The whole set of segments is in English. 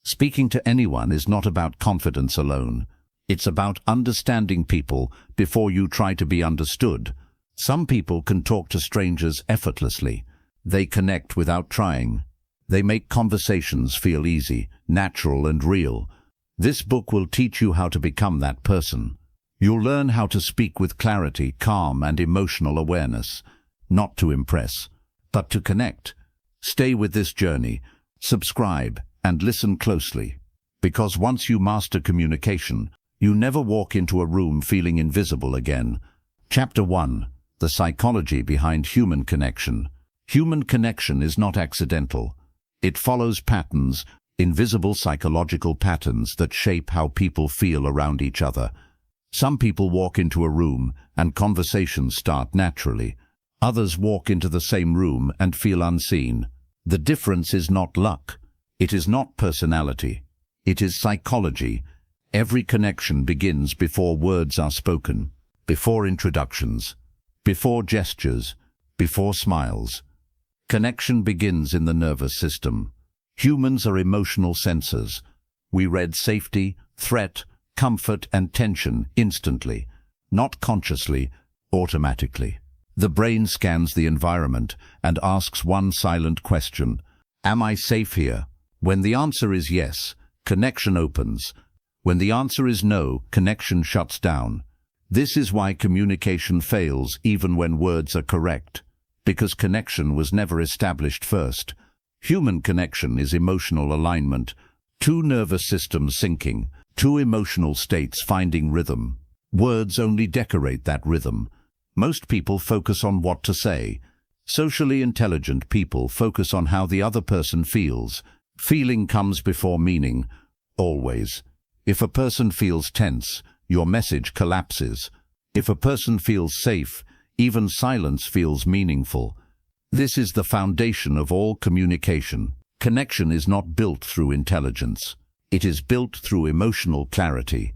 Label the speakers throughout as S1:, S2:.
S1: Speaking to anyone is not about confidence alone. It's about understanding people before you try to be understood. Some people can talk to strangers effortlessly. They connect without trying. They make conversations feel easy, natural, and real. This book will teach you how to become that person. You'll learn how to speak with clarity, calm, and emotional awareness, not to impress, but to connect. Stay with this journey, subscribe, and listen closely. Because once you master communication, you never walk into a room feeling invisible again. Chapter 1. The psychology behind human connection. Human connection is not accidental. It follows patterns, invisible psychological patterns that shape how people feel around each other. Some people walk into a room and conversations start naturally. Others walk into the same room and feel unseen. The difference is not luck. It is not personality. It is psychology. Every connection begins before words are spoken, before introductions, before gestures, before smiles. Connection begins in the nervous system. Humans are emotional sensors. We read safety, threat, comfort, and tension instantly, not consciously, automatically. The brain scans the environment and asks one silent question: am I safe here? When the answer is yes, connection opens. When the answer is no, connection shuts down. This is why communication fails even when words are correct, because connection was never established first. Human connection is emotional alignment, two nervous systems syncing, two emotional states finding rhythm. Words only decorate that rhythm. Most people focus on what to say. Socially intelligent people focus on how the other person feels. Feeling comes before meaning, always. If a person feels tense, your message collapses. If a person feels safe, even silence feels meaningful. This is the foundation of all communication. Connection is not built through intelligence. It is built through emotional clarity.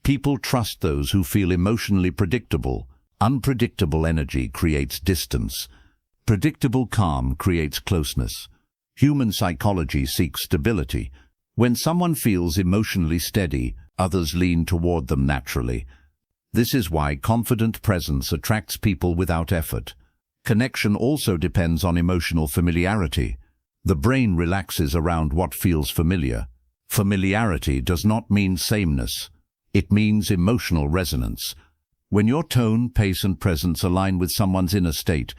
S1: People trust those who feel emotionally predictable. Unpredictable energy creates distance. Predictable calm creates closeness. Human psychology seeks stability. When someone feels emotionally steady, others lean toward them naturally. This is why confident presence attracts people without effort. Connection also depends on emotional familiarity. The brain relaxes around what feels familiar. Familiarity does not mean sameness. It means emotional resonance. When your tone, pace, and presence align with someone's inner state,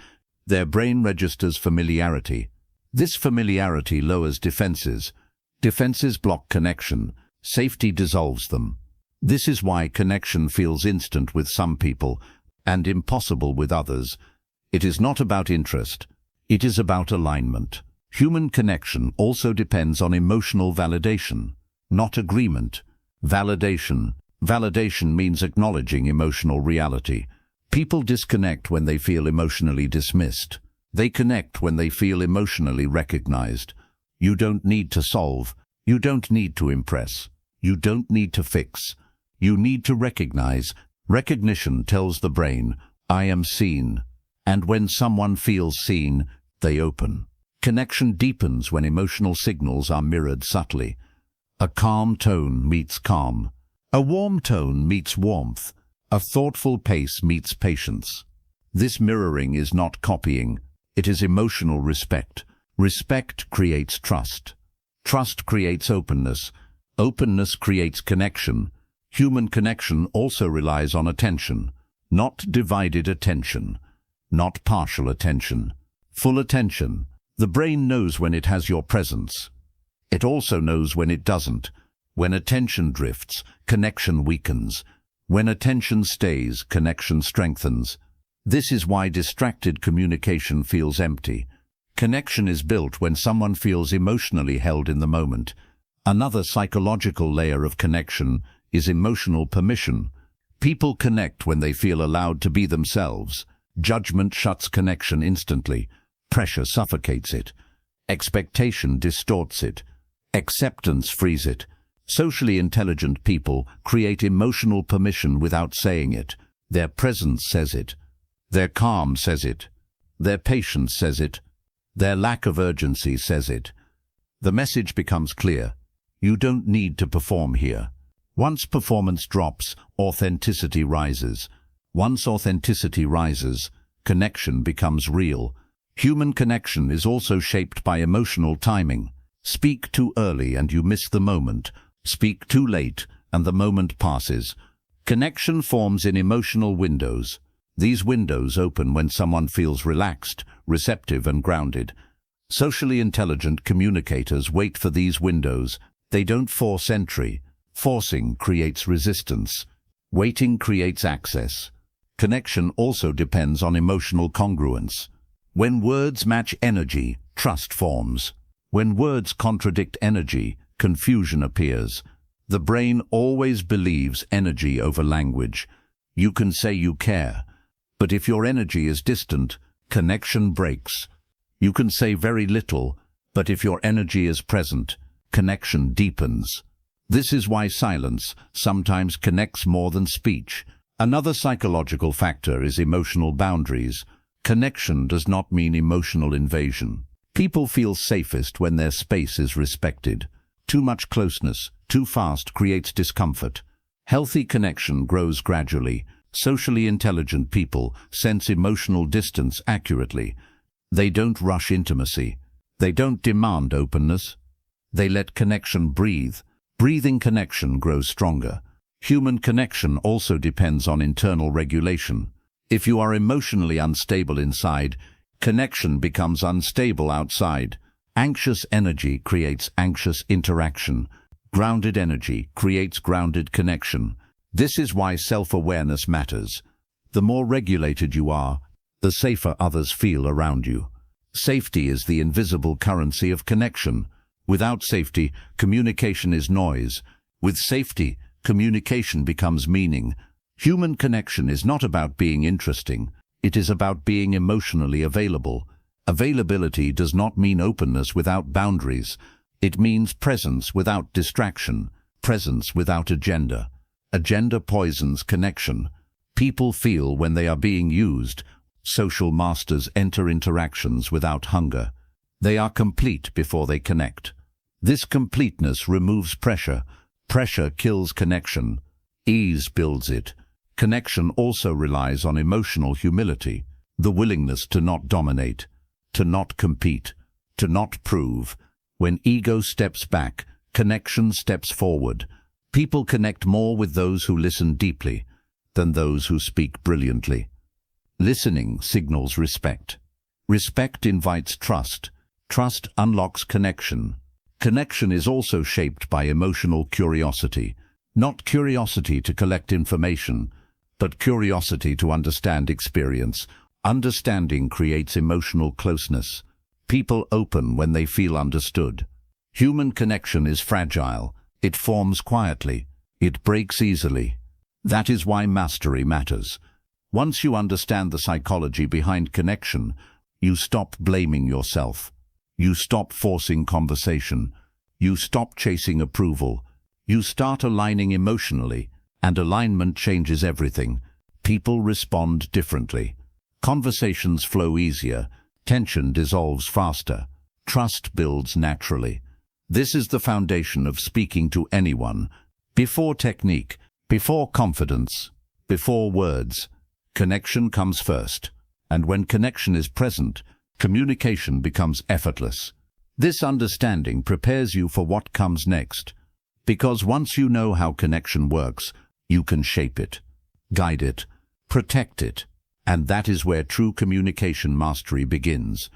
S1: their brain registers familiarity. This familiarity lowers defenses. Defenses block connection. Safety dissolves them. This is why connection feels instant with some people and impossible with others. It is not about interest. It is about alignment. Human connection also depends on emotional validation, not agreement. Validation. Validation means acknowledging emotional reality. People disconnect when they feel emotionally dismissed. They connect when they feel emotionally recognized. You don't need to solve. You don't need to impress. You don't need to fix. You need to recognize. Recognition tells the brain, I am seen. And when someone feels seen, they open. Connection deepens when emotional signals are mirrored subtly. A calm tone meets calm. A warm tone meets warmth. A thoughtful pace meets patience. This mirroring is not copying. It is emotional respect. Respect creates trust. Trust creates openness. Openness creates connection. Human connection also relies on attention, not divided attention, not partial attention, full attention. The brain knows when it has your presence. It also knows when it doesn't. When attention drifts, connection weakens. When attention stays, connection strengthens. This is why distracted communication feels empty. Connection is built when someone feels emotionally held in the moment. Another psychological layer of connection is emotional permission. People connect when they feel allowed to be themselves. Judgment shuts connection instantly. Pressure suffocates it. Expectation distorts it. Acceptance frees it. Socially intelligent people create emotional permission without saying it. Their presence says it. Their calm says it. Their patience says it. Their lack of urgency says it. The message becomes clear. You don't need to perform here. Once performance drops, authenticity rises. Once authenticity rises, connection becomes real. Human connection is also shaped by emotional timing. Speak too early and you miss the moment. Speak too late and the moment passes. Connection forms in emotional windows. These windows open when someone feels relaxed, receptive and grounded. Socially intelligent communicators wait for these windows. They don't force entry. Forcing creates resistance. Waiting creates access. Connection also depends on emotional congruence. When words match energy, trust forms. When words contradict energy, confusion appears. The brain always believes energy over language. You can say you care, but if your energy is distant, connection breaks. You can say very little, but if your energy is present, connection deepens. This is why silence sometimes connects more than speech. Another psychological factor is emotional boundaries. Connection does not mean emotional invasion. People feel safest when their space is respected. Too much closeness, too fast creates discomfort. Healthy connection grows gradually. Socially intelligent people sense emotional distance accurately. They don't rush intimacy. They don't demand openness. They let connection breathe. Breathing connection grows stronger. Human connection also depends on internal regulation. If you are emotionally unstable inside, connection becomes unstable outside. Anxious energy creates anxious interaction. Grounded energy creates grounded connection. This is why self-awareness matters. The more regulated you are, the safer others feel around you. Safety is the invisible currency of connection. Without safety, communication is noise. With safety, communication becomes meaning. Human connection is not about being interesting. It is about being emotionally available. Availability does not mean openness without boundaries. It means presence without distraction, presence without agenda. Agenda poisons connection. People feel when they are being used. Social masters enter interactions without hunger. They are complete before they connect. This completeness removes pressure. Pressure kills connection. Ease builds it. Connection also relies on emotional humility, the willingness to not dominate, to not compete, to not prove. When ego steps back, connection steps forward. People connect more with those who listen deeply than those who speak brilliantly. Listening signals respect. Respect invites trust. Trust unlocks connection. Connection is also shaped by emotional curiosity. Not curiosity to collect information, but curiosity to understand experience. Understanding creates emotional closeness. People open when they feel understood. Human connection is fragile. It forms quietly. It breaks easily. That is why mastery matters. Once you understand the psychology behind connection, you stop blaming yourself. You stop forcing conversation. You stop chasing approval. You start aligning emotionally, and alignment changes everything. People respond differently. Conversations flow easier. Tension dissolves faster. Trust builds naturally. This is the foundation of speaking to anyone. Before technique, before confidence, before words, connection comes first. And when connection is present, communication becomes effortless. This understanding prepares you for what comes next. Because once you know how connection works, you can shape it, guide it, protect it. And that is where true communication mastery begins.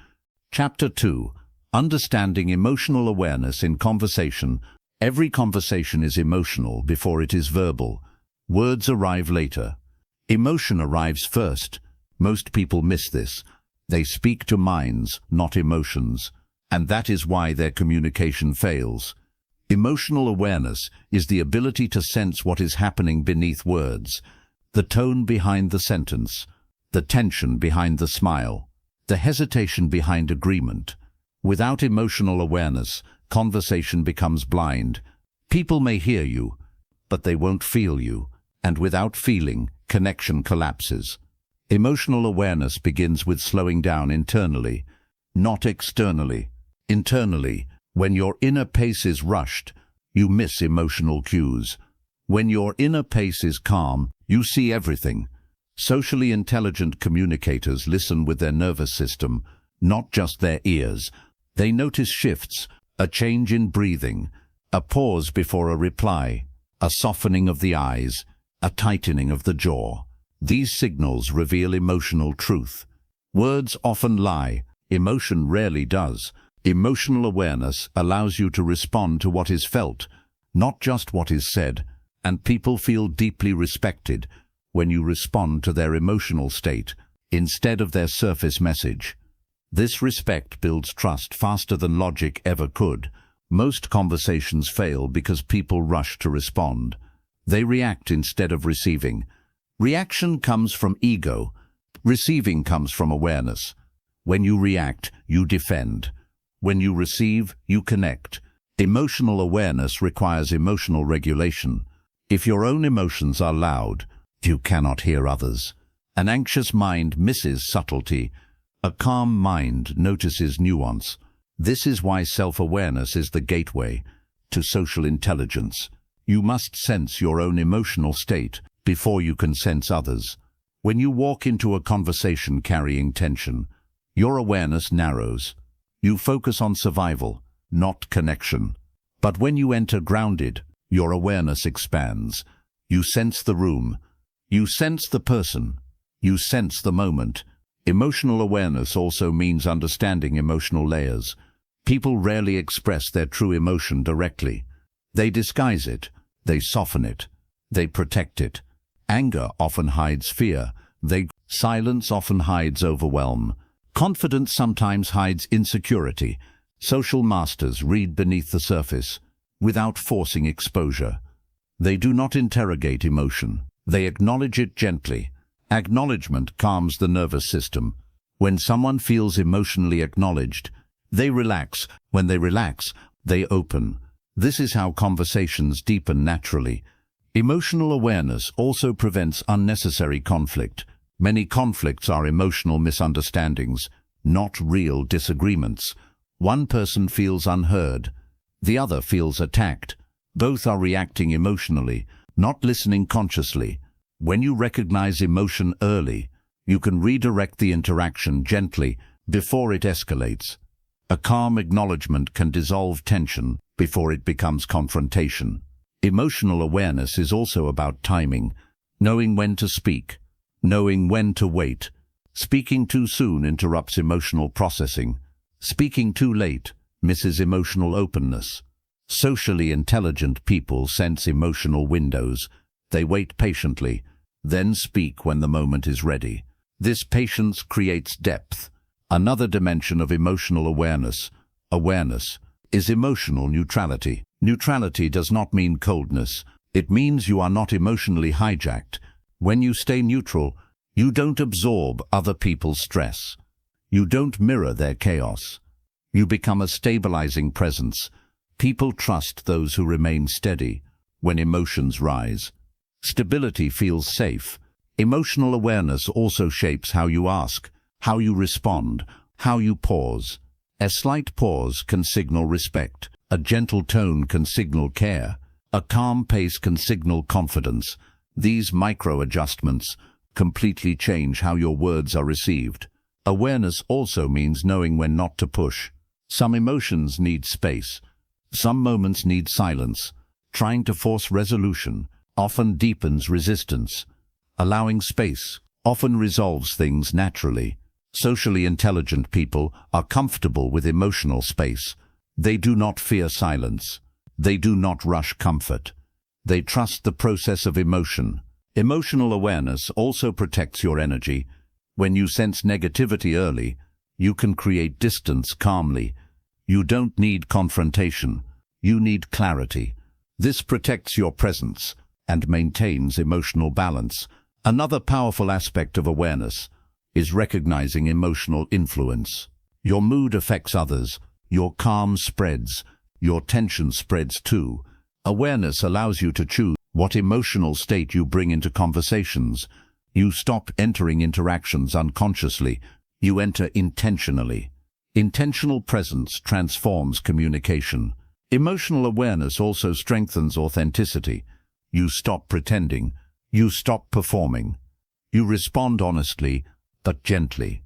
S1: Chapter 2. Understanding emotional awareness in conversation. Every conversation is emotional before it is verbal. Words arrive later. Emotion arrives first. Most people miss this. They speak to minds, not emotions. And that is why their communication fails. Emotional awareness is the ability to sense what is happening beneath words, the tone behind the sentence, the tension behind the smile, the hesitation behind agreement. Without emotional awareness, conversation becomes blind. People may hear you, but they won't feel you. And without feeling, connection collapses. Emotional awareness begins with slowing down internally, not externally. Internally, when your inner pace is rushed, you miss emotional cues. When your inner pace is calm, you see everything. Socially intelligent communicators listen with their nervous system, not just their ears. They notice shifts, a change in breathing, a pause before a reply, a softening of the eyes, a tightening of the jaw. These signals reveal emotional truth. Words often lie, emotion rarely does. Emotional awareness allows you to respond to what is felt, not just what is said, and people feel deeply respected when you respond to their emotional state instead of their surface message. This respect builds trust faster than logic ever could. Most conversations fail because people rush to respond. They react instead of receiving. Reaction comes from ego. Receiving comes from awareness. When you react, you defend. When you receive, you connect. Emotional awareness requires emotional regulation. If your own emotions are loud, you cannot hear others. An anxious mind misses subtlety. A calm mind notices nuance. This is why self-awareness is the gateway to social intelligence. You must sense your own emotional state before you can sense others. When you walk into a conversation carrying tension, your awareness narrows. You focus on survival, not connection. But when you enter grounded, your awareness expands. You sense the room. You sense the person. You sense the moment. Emotional awareness also means understanding emotional layers. People rarely express their true emotion directly. They disguise it. They soften it. They protect it. Anger often hides fear. Silence often hides overwhelm. Confidence sometimes hides insecurity. Social masters read beneath the surface, without forcing exposure. They do not interrogate emotion. They acknowledge it gently. Acknowledgement calms the nervous system. When someone feels emotionally acknowledged, they relax. When they relax, they open. This is how conversations deepen naturally. Emotional awareness also prevents unnecessary conflict. Many conflicts are emotional misunderstandings, not real disagreements. One person feels unheard. The other feels attacked. Both are reacting emotionally, not listening consciously. When you recognize emotion early, you can redirect the interaction gently before it escalates. A calm acknowledgement can dissolve tension before it becomes confrontation. Emotional awareness is also about timing, knowing when to speak, knowing when to wait. Speaking too soon interrupts emotional processing. Speaking too late misses emotional openness. Socially intelligent people sense emotional windows. They wait patiently, then speak when the moment is ready. This patience creates depth. Another dimension of emotional awareness is emotional neutrality. Neutrality does not mean coldness. It means you are not emotionally hijacked. When you stay neutral, you don't absorb other people's stress. You don't mirror their chaos. You become a stabilizing presence. People trust those who remain steady when emotions rise. Stability feels safe. Emotional awareness also shapes how you ask, how you respond, how you pause. A slight pause can signal respect. A gentle tone can signal care. A calm pace can signal confidence. These micro-adjustments completely change how your words are received. Awareness also means knowing when not to push. Some emotions need space. Some moments need silence. Trying to force resolution often deepens resistance. Allowing space often resolves things naturally. Socially intelligent people are comfortable with emotional space. They do not fear silence. They do not rush comfort. They trust the process of emotion. Emotional awareness also protects your energy. When you sense negativity early, you can create distance calmly. You don't need confrontation. You need clarity. This protects your presence and maintains emotional balance. Another powerful aspect of awareness is recognizing emotional influence. Your mood affects others. Your calm spreads. Your tension spreads too. Awareness allows you to choose what emotional state you bring into conversations. You stop entering interactions unconsciously. You enter intentionally. Intentional presence transforms communication. Emotional awareness also strengthens authenticity. You stop pretending. You stop performing. You respond honestly, but gently.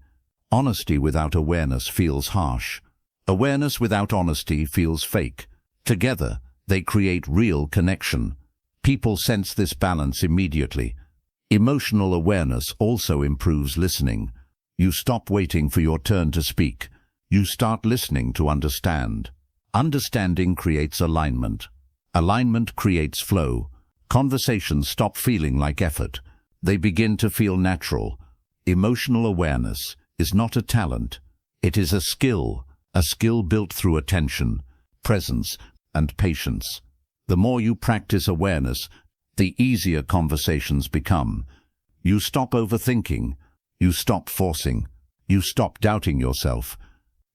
S1: Honesty without awareness feels harsh. Awareness without honesty feels fake. Together, they create real connection. People sense this balance immediately. Emotional awareness also improves listening. You stop waiting for your turn to speak. You start listening to understand. Understanding creates alignment. Alignment creates flow. Conversations stop feeling like effort. They begin to feel natural. Emotional awareness is not a talent. It is a skill built through attention, presence, and patience. The more you practice awareness, the easier conversations become. You stop overthinking. You stop forcing. You stop doubting yourself.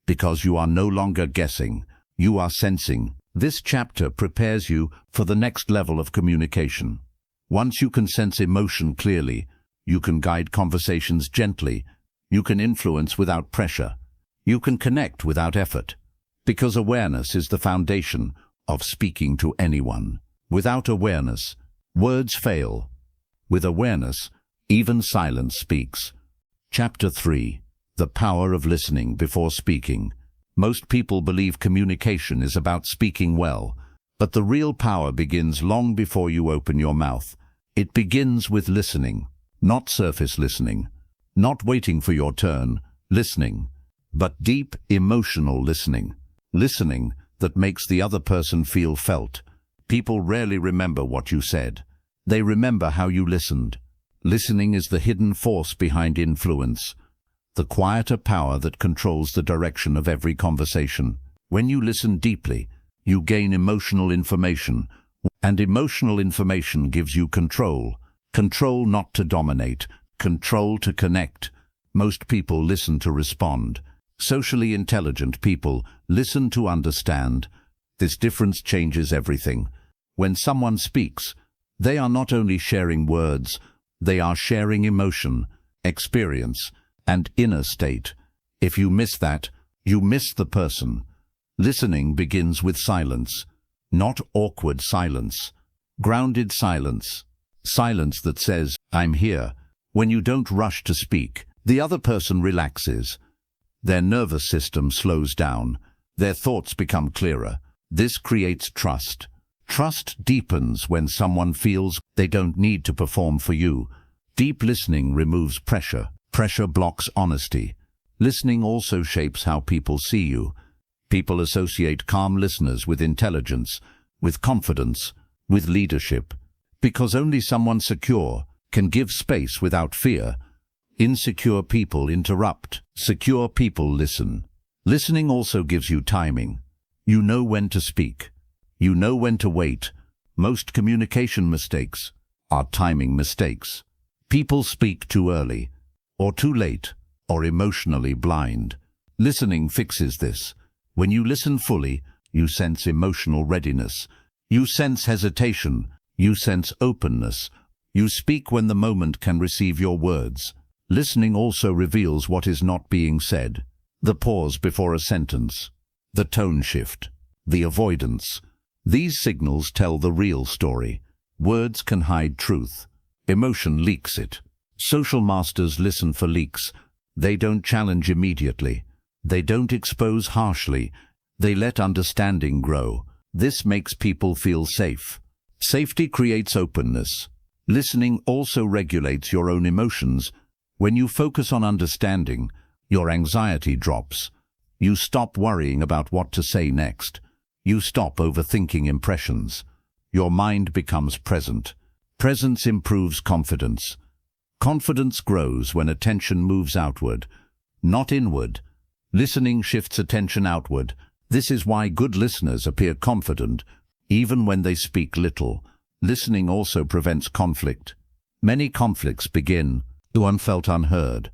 S1: Because you are no longer guessing. You are sensing. This chapter prepares you for the next level of communication. Once you can sense emotion clearly, you can guide conversations gently. You can influence without pressure. You can connect without effort. Because awareness is the foundation of speaking to anyone. Without awareness, words fail. With awareness, even silence speaks. Chapter 3. The power of listening before speaking. Most people believe communication is about speaking well, but the real power begins long before you open your mouth. It begins with listening, not surface listening, not waiting for your turn, listening, but deep, emotional listening. Listening that makes the other person feel felt. People rarely remember what you said. They remember how you listened. Listening is the hidden force behind influence, the quieter power that controls the direction of every conversation. When you listen deeply, you gain emotional information, and emotional information gives you control. Control not to dominate, control to connect. Most people listen to respond. Socially intelligent people listen to understand. This difference changes everything. When someone speaks, they are not only sharing words, they are sharing emotion, experience, and inner state. If you miss that, you miss the person. Listening begins with silence, not awkward silence. Grounded silence. Silence that says, "I'm here." When you don't rush to speak, the other person relaxes. Their nervous system slows down. Their thoughts become clearer. This creates trust. Trust deepens when someone feels they don't need to perform for you. Deep listening removes pressure. Pressure blocks honesty. Listening also shapes how people see you. People associate calm listeners with intelligence, with confidence, with leadership. Because only someone secure can give space without fear. Insecure people interrupt. Secure people listen. Listening also gives you timing. You know when to speak. You know when to wait. Most communication mistakes are timing mistakes. People speak too early, or too late, or emotionally blind. Listening fixes this. When you listen fully, you sense emotional readiness. You sense hesitation. You sense openness. You speak when the moment can receive your words. Listening also reveals what is not being said. The pause before a sentence. The tone shift. The avoidance. These signals tell the real story. Words can hide truth. Emotion leaks it. Social masters listen for leaks. They don't challenge immediately. They don't expose harshly. They let understanding grow. This makes people feel safe. Safety creates openness. Listening also regulates your own emotions. When you focus on understanding, your anxiety drops. You stop worrying about what to say next. You stop overthinking impressions. Your mind becomes present. Presence improves confidence. Confidence grows when attention moves outward, not inward. Listening shifts attention outward. This is why good listeners appear confident, even when they speak little. Listening also prevents conflict. Many conflicts begin to unfelt unheard.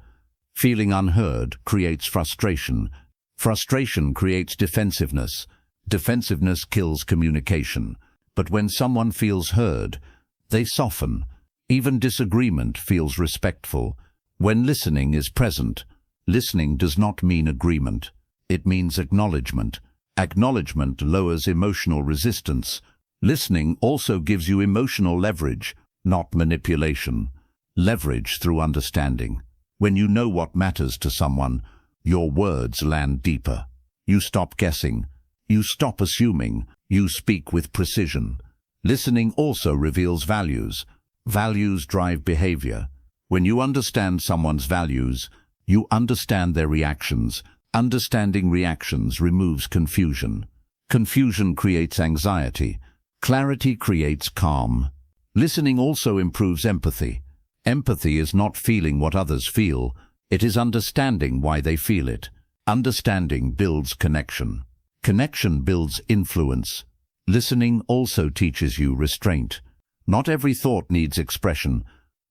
S1: Feeling unheard creates frustration. Frustration creates defensiveness. Defensiveness kills communication. But when someone feels heard, they soften. Even disagreement feels respectful. When listening is present, listening does not mean agreement. It means acknowledgement. Acknowledgement lowers emotional resistance. Listening also gives you emotional leverage, not manipulation. Leverage through understanding. When you know what matters to someone, your words land deeper. You stop guessing. You stop assuming. You speak with precision. Listening also reveals values. Values drive behavior. When you understand someone's values, you understand their reactions. Understanding reactions removes confusion. Confusion creates anxiety. Clarity creates calm. Listening also improves empathy. Empathy is not feeling what others feel. It is understanding why they feel it. Understanding builds connection. Connection builds influence. Listening also teaches you restraint. Not every thought needs expression.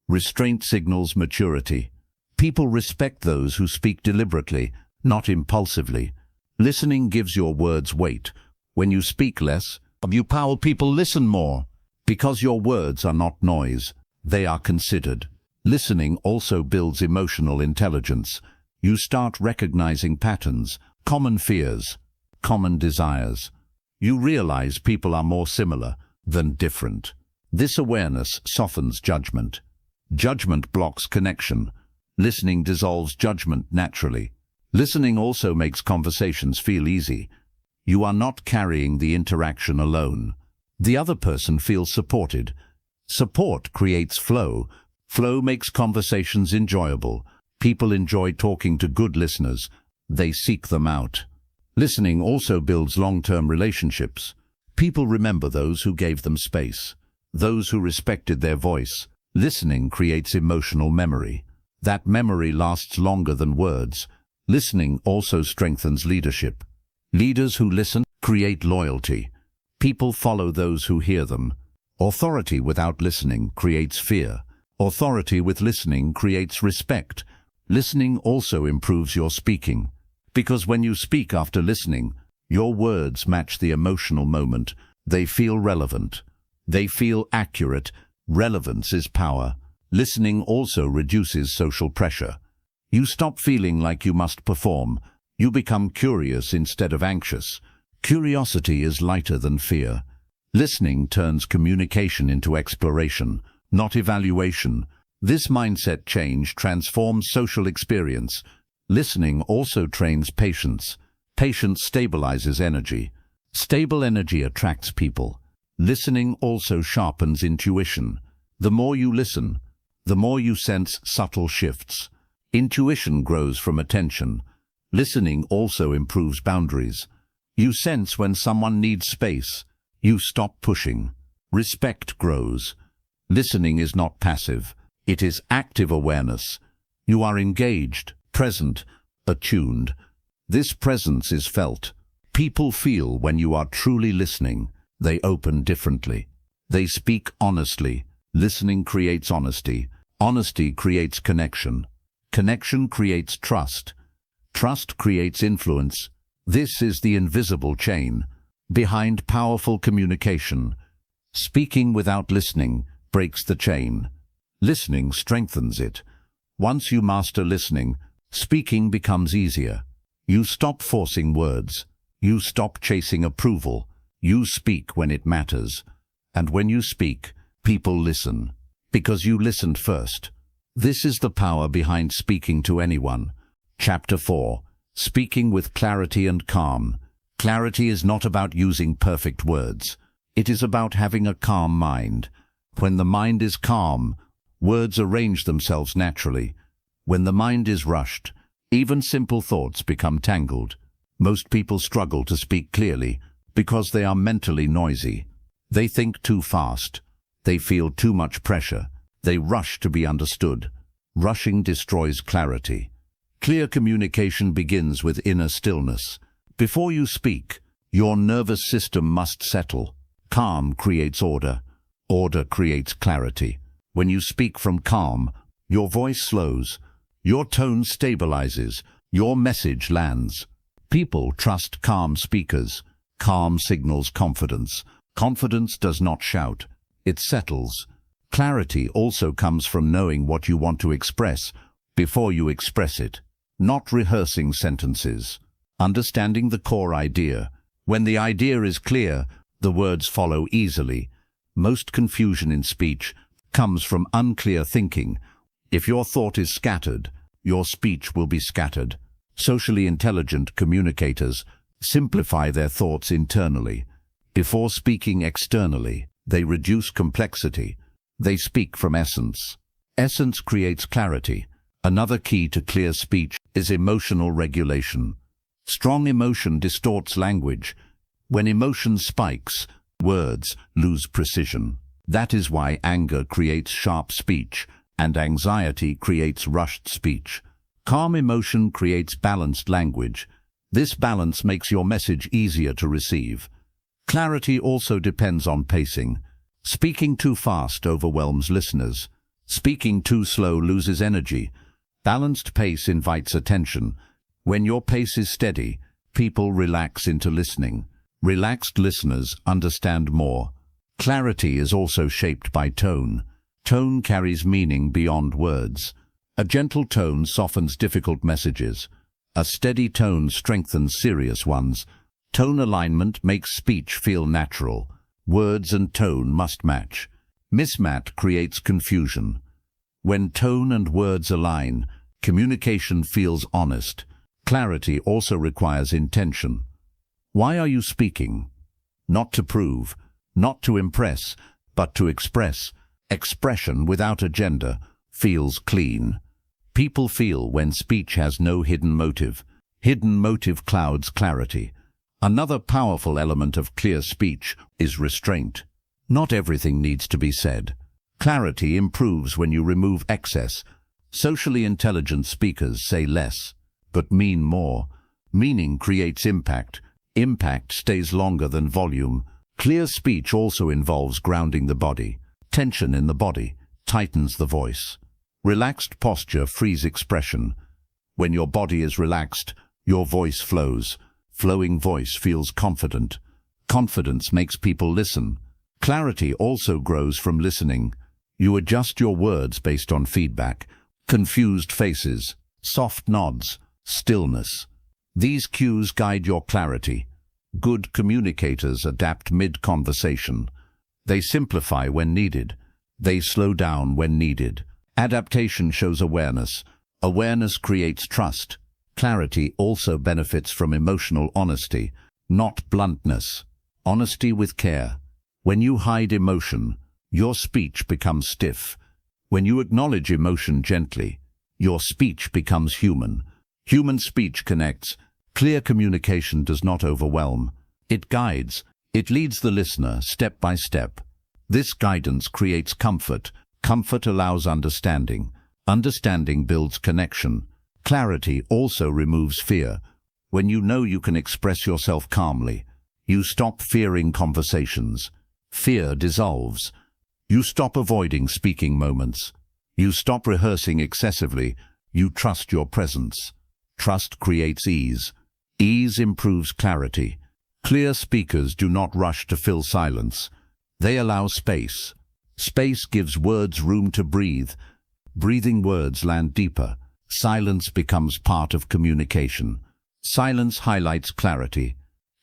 S1: Restraint signals maturity. People respect those who speak deliberately, not impulsively. Listening gives your words weight. When you speak less, people listen more. Because your words are not noise, they are considered. Listening also builds emotional intelligence. You start recognizing patterns, common fears, common desires. You realize people are more similar than different. This awareness softens judgment. Judgment blocks connection. Listening dissolves judgment naturally. Listening also makes conversations feel easy. You are not carrying the interaction alone. The other person feels supported. Support creates flow. Flow makes conversations enjoyable. People enjoy talking to good listeners. They seek them out. Listening also builds long-term relationships. People remember those who gave them space, those who respected their voice. Listening creates emotional memory. That memory lasts longer than words. Listening also strengthens leadership. Leaders who listen create loyalty. People follow those who hear them. Authority without listening creates fear. Authority with listening creates respect. Listening also improves your speaking. Because when you speak after listening, your words match the emotional moment. They feel relevant. They feel accurate. Relevance is power. Listening also reduces social pressure. You stop feeling like you must perform. You become curious instead of anxious. Curiosity is lighter than fear. Listening turns communication into exploration, not evaluation. This mindset change transforms social experience. Listening also trains patience. Patience stabilizes energy. Stable energy attracts people. Listening also sharpens intuition. The more you listen, the more you sense subtle shifts. Intuition grows from attention. Listening also improves boundaries. You sense when someone needs space. You stop pushing. Respect grows. Listening is not passive. It is active awareness. You are engaged, present, attuned. This presence is felt. People feel when you are truly listening. They open differently. They speak honestly. Listening creates honesty. Honesty creates connection. Connection creates trust. Trust creates influence. This is the invisible chain behind powerful communication. Speaking without listening breaks the chain. Listening strengthens it. Once you master listening, speaking becomes easier. You stop forcing words. You stop chasing approval. You speak when it matters. And when you speak, people listen. Because you listened first. This is the power behind speaking to anyone. Chapter 4. Speaking with clarity and calm. Clarity is not about using perfect words. It is about having a calm mind. When the mind is calm, words arrange themselves naturally. When the mind is rushed, even simple thoughts become tangled. Most people struggle to speak clearly because they are mentally noisy. They think too fast. They feel too much pressure. They rush to be understood. Rushing destroys clarity. Clear communication begins with inner stillness. Before you speak, your nervous system must settle. Calm creates order. Order creates clarity. When you speak from calm, your voice slows. Your tone stabilizes. Your message lands. People trust calm speakers. Calm signals confidence. Confidence does not shout. It settles. Clarity also comes from knowing what you want to express before you express it, not rehearsing sentences. Understanding the core idea. When the idea is clear, the words follow easily. Most confusion in speech comes from unclear thinking. If your thought is scattered, your speech will be scattered. Socially intelligent communicators simplify their thoughts internally. Before speaking externally, they reduce complexity. They speak from essence. Essence creates clarity. Another key to clear speech is emotional regulation. Strong emotion distorts language. When emotion spikes, words lose precision. That is why anger creates sharp speech, and anxiety creates rushed speech. Calm emotion creates balanced language. This balance makes your message easier to receive. Clarity also depends on pacing. Speaking too fast overwhelms listeners. Speaking too slow loses energy. Balanced pace invites attention. When your pace is steady, people relax into listening. Relaxed listeners understand more. Clarity is also shaped by tone. Tone carries meaning beyond words. A gentle tone softens difficult messages. A steady tone strengthens serious ones. Tone alignment makes speech feel natural. Words and tone must match. Mismatch creates confusion. When tone and words align, communication feels honest. Clarity also requires intention. Why are you speaking? Not to prove, not to impress, but to express. Expression without agenda feels clean. People feel when speech has no hidden motive. Hidden motive clouds clarity. Another powerful element of clear speech is restraint. Not everything needs to be said. Clarity improves when you remove excess. Socially intelligent speakers say less, but mean more. Meaning creates impact. Impact stays longer than volume. Clear speech also involves grounding the body. Tension in the body tightens the voice. Relaxed posture frees expression. When your body is relaxed, your voice flows. Flowing voice feels confident. Confidence makes people listen. Clarity also grows from listening. You adjust your words based on feedback. Confused faces, soft nods, stillness. These cues guide your clarity. Good communicators adapt mid-conversation. They simplify when needed. They slow down when needed. Adaptation shows awareness. Awareness creates trust. Clarity also benefits from emotional honesty, not bluntness. Honesty with care. When you hide emotion, your speech becomes stiff. When you acknowledge emotion gently, your speech becomes human. Human speech connects. Clear communication does not overwhelm. It guides. It leads the listener step by step. This guidance creates comfort. Comfort allows understanding. Understanding builds connection. Clarity also removes fear. When you know you can express yourself calmly, you stop fearing conversations. Fear dissolves. You stop avoiding speaking moments. You stop rehearsing excessively. You trust your presence. Trust creates ease. Ease improves clarity. Clear speakers do not rush to fill silence. They allow space. Space gives words room to breathe. Breathing words land deeper. Silence becomes part of communication. Silence highlights clarity.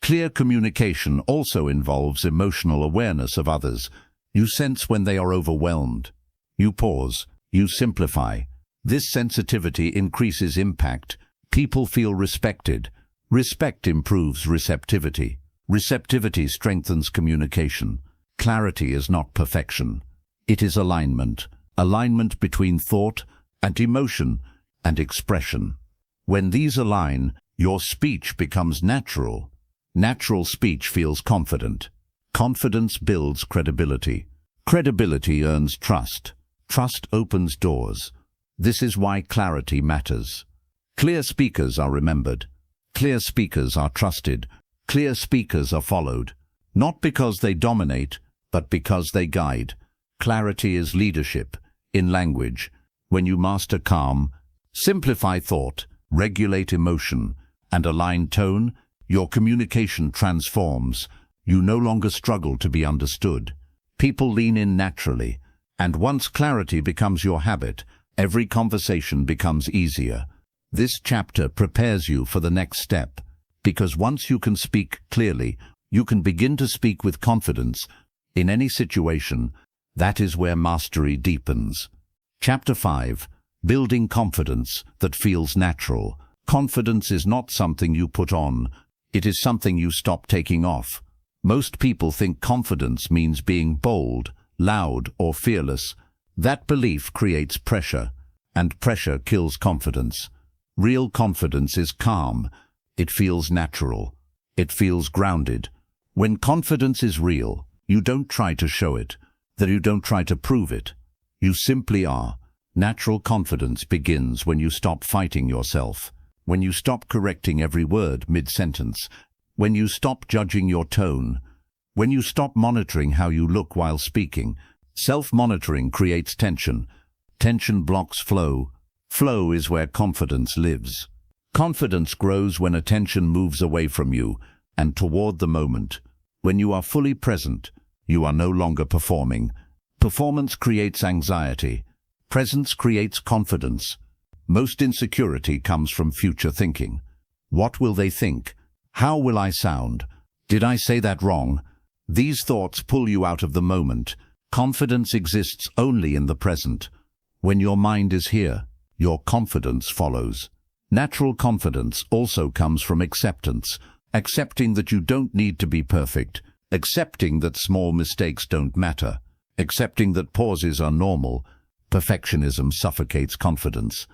S1: Clear communication also involves emotional awareness of others. You sense when they are overwhelmed. You pause. You simplify. This sensitivity increases impact. People feel respected. Respect improves receptivity. Receptivity strengthens communication. Clarity is not perfection. It is alignment. Alignment between thought and emotion and expression. When these align, your speech becomes natural. Natural speech feels confident. Confidence builds credibility. Credibility earns trust. Trust opens doors. This is why clarity matters. Clear speakers are remembered. Clear speakers are trusted. Clear speakers are followed. Not because they dominate, but because they guide. Clarity is leadership in language. When you master calm, simplify thought, regulate emotion, and align tone, your communication transforms. You no longer struggle to be understood. People lean in naturally, and once clarity becomes your habit, every conversation becomes easier. This chapter prepares you for the next step. Because once you can speak clearly, you can begin to speak with confidence in any situation. That is where mastery deepens. Chapter 5. Building confidence that feels natural. Confidence is not something you put on. It is something you stop taking off. Most people think confidence means being bold, loud, or fearless. That belief creates pressure, and pressure kills confidence. Real confidence is calm. It feels natural. It feels grounded. When confidence is real, you don't try to show it, that you don't try to prove it. You simply are. Natural confidence begins when you stop fighting yourself, when you stop correcting every word mid-sentence, when you stop judging your tone, when you stop monitoring how you look while speaking. Self-monitoring creates tension. Tension blocks flow. Flow is where confidence lives. Confidence grows when attention moves away from you and toward the moment. When you are fully present, you are no longer performing. Performance creates anxiety. Presence creates confidence. Most insecurity comes from future thinking. What will they think? How will I sound? Did I say that wrong? These thoughts pull you out of the moment. Confidence exists only in the present. When your mind is here, your confidence follows. Natural confidence also comes from acceptance. Accepting that you don't need to be perfect. Accepting that small mistakes don't matter. Accepting that pauses are normal. Perfectionism suffocates confidence.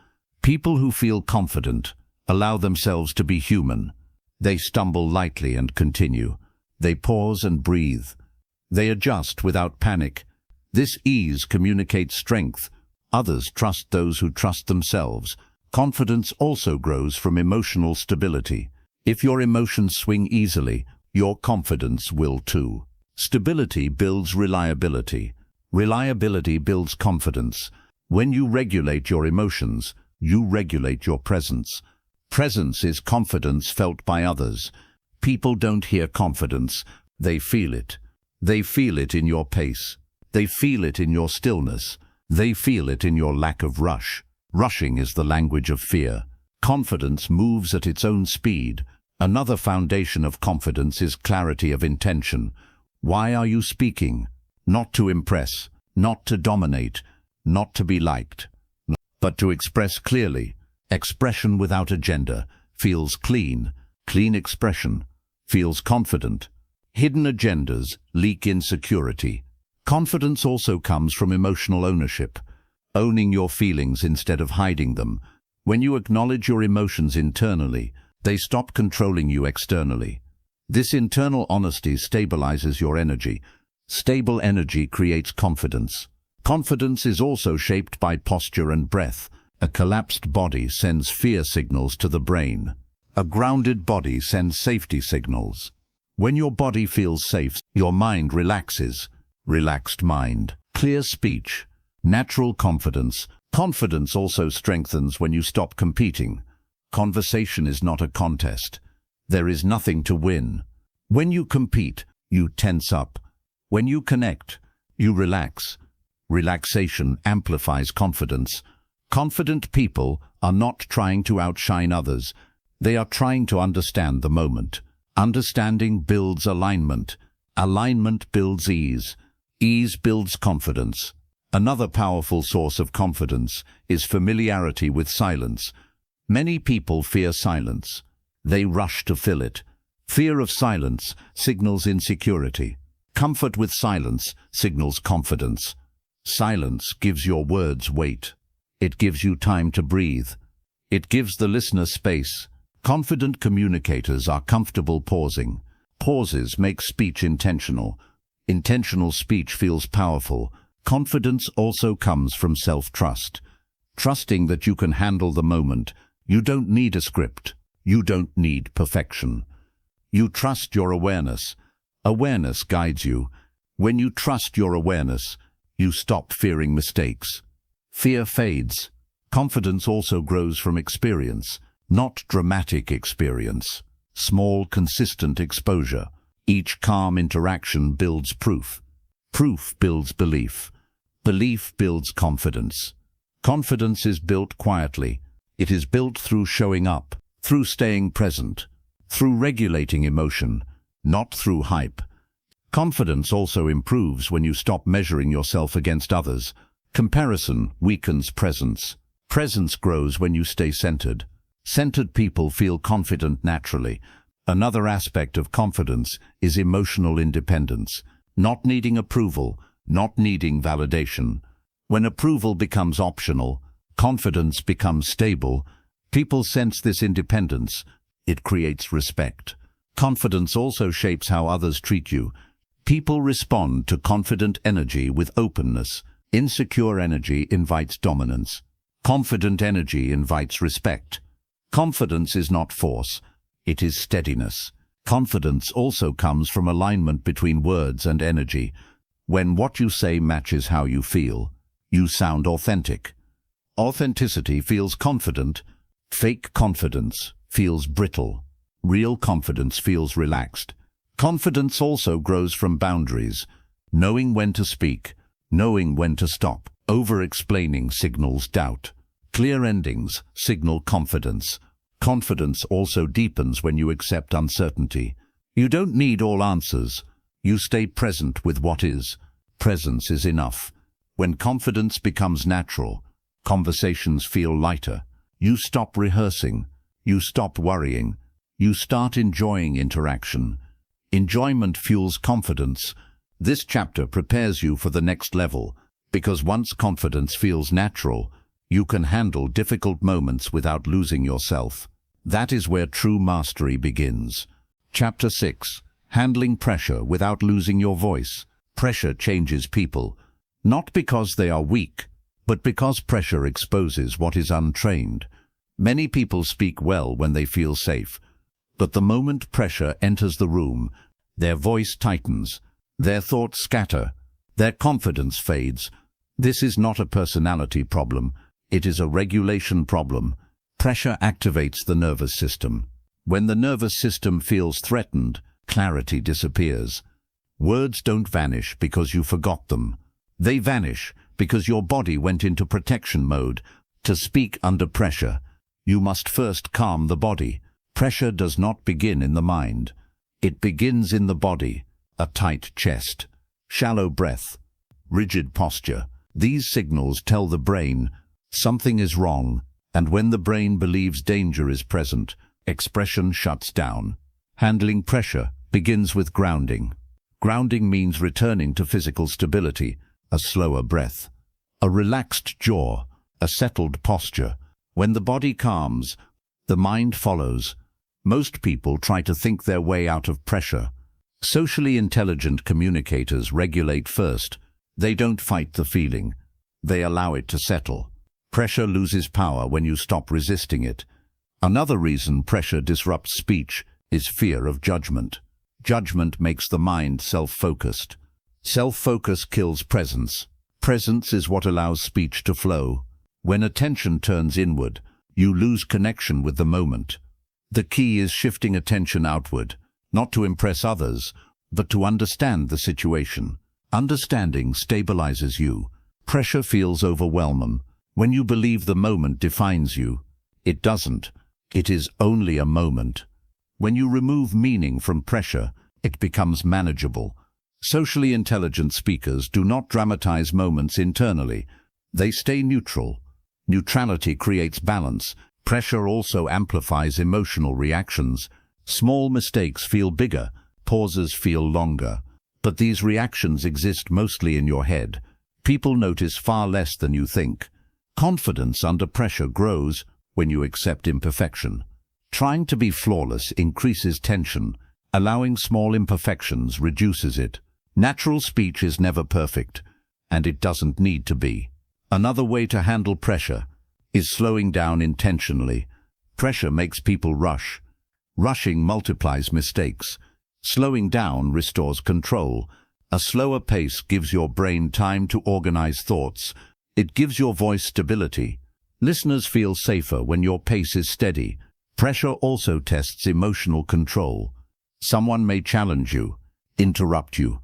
S1: People who feel confident allow themselves to be human. They stumble lightly and continue. They pause and breathe. They adjust without panic. This ease communicates strength. Others trust those who trust themselves. Confidence also grows from emotional stability. If your emotions swing easily, your confidence will too. Stability builds reliability. Reliability builds confidence. When you regulate your emotions, you regulate your presence. Presence is confidence felt by others. People don't hear confidence, they feel it. They feel it in your pace. They feel it in your stillness. They feel it in your lack of rush. Rushing is the language of fear. Confidence moves at its own speed. Another foundation of confidence is clarity of intention. Why are you speaking? Not to impress, not to dominate, not to be liked, but to express clearly. Expression without agenda feels clean. Clean expression feels confident. Hidden agendas leak insecurity. Confidence also comes from emotional ownership, owning your feelings instead of hiding them. When you acknowledge your emotions internally, they stop controlling you externally. This internal honesty stabilizes your energy. Stable energy creates confidence. Confidence is also shaped by posture and breath. A collapsed body sends fear signals to the brain. A grounded body sends safety signals. When your body feels safe, your mind relaxes. Relaxed mind. Clear speech. Natural confidence. Confidence also strengthens when you stop competing. Conversation is not a contest. There is nothing to win. When you compete, you tense up. When you connect, you relax. Relaxation amplifies confidence. Confident people are not trying to outshine others. They are trying to understand the moment. Understanding builds alignment. Alignment builds ease. Ease builds confidence. Another powerful source of confidence is familiarity with silence. Many people fear silence. They rush to fill it. Fear of silence signals insecurity. Comfort with silence signals confidence. Silence gives your words weight. It gives you time to breathe. It gives the listener space. Confident communicators are comfortable pausing. Pauses make speech intentional. Intentional speech feels powerful. Confidence also comes from self-trust. Trusting that you can handle the moment. You don't need a script. You don't need perfection. You trust your awareness. Awareness guides you. When you trust your awareness, you stop fearing mistakes. Fear fades. Confidence also grows from experience, not dramatic experience. Small, consistent exposure. Each calm interaction builds proof. Proof builds belief. Belief builds confidence. Confidence is built quietly. It is built through showing up, through staying present, through regulating emotion, not through hype. Confidence also improves when you stop measuring yourself against others. Comparison weakens presence. Presence grows when you stay centered. Centered people feel confident naturally. Another aspect of confidence is emotional independence, not needing approval, not needing validation. When approval becomes optional, confidence becomes stable. People sense this independence. It creates respect. Confidence also shapes how others treat you. People respond to confident energy with openness. Insecure energy invites dominance. Confident energy invites respect. Confidence is not force, it is steadiness. Confidence also comes from alignment between words and energy. When what you say matches how you feel, you sound authentic. Authenticity feels confident. Fake confidence feels brittle. Real confidence feels relaxed. Confidence also grows from boundaries, knowing when to speak, knowing when to stop. Over-explaining signals doubt. Clear endings signal confidence. Confidence also deepens when you accept uncertainty. You don't need all answers. You stay present with what is. Presence is enough. When confidence becomes natural, conversations feel lighter. You stop rehearsing. You stop worrying. You start enjoying interaction. Enjoyment fuels confidence. This chapter prepares you for the next level, because once confidence feels natural, you can handle difficult moments without losing yourself. That is where true mastery begins. Chapter 6. Handling pressure without losing your voice. Pressure changes people, not because they are weak, but because pressure exposes what is untrained. Many people speak well when they feel safe, but the moment pressure enters the room, their voice tightens, their thoughts scatter, their confidence fades. This is not a personality problem, it is a regulation problem. Pressure activates the nervous system. When the nervous system feels threatened, clarity disappears. Words don't vanish because you forgot them. They vanish because your body went into protection mode. To speak under pressure, you must first calm the body. Pressure does not begin in the mind. It begins in the body. A tight chest, shallow breath, rigid posture. These signals tell the brain something is wrong, and when the brain believes danger is present, expression shuts down. Handling pressure begins with grounding. Grounding means returning to physical stability, a slower breath, a relaxed jaw, a settled posture. When the body calms, the mind follows. Most people try to think their way out of pressure. Socially intelligent communicators regulate first. They don't fight the feeling. They allow it to settle. Pressure loses power when you stop resisting it. Another reason pressure disrupts speech is fear of judgment. Judgment makes the mind self-focused. Self-focus kills presence. Presence is what allows speech to flow. When attention turns inward, you lose connection with the moment. The key is shifting attention outward, not to impress others, but to understand the situation. Understanding stabilizes you. Pressure feels overwhelming. When you believe the moment defines you, it doesn't. It is only a moment. When you remove meaning from pressure, it becomes manageable. Socially intelligent speakers do not dramatize moments internally. They stay neutral. Neutrality creates balance. Pressure also amplifies emotional reactions. Small mistakes feel bigger, pauses feel longer. But these reactions exist mostly in your head. People notice far less than you think. Confidence under pressure grows when you accept imperfection. Trying to be flawless increases tension. Allowing small imperfections reduces it. Natural speech is never perfect, and it doesn't need to be. Another way to handle pressure is slowing down intentionally. Pressure makes people rush. Rushing multiplies mistakes. Slowing down restores control. A slower pace gives your brain time to organize thoughts. It gives your voice stability. Listeners feel safer when your pace is steady. Pressure also tests emotional control. Someone may challenge you, interrupt you,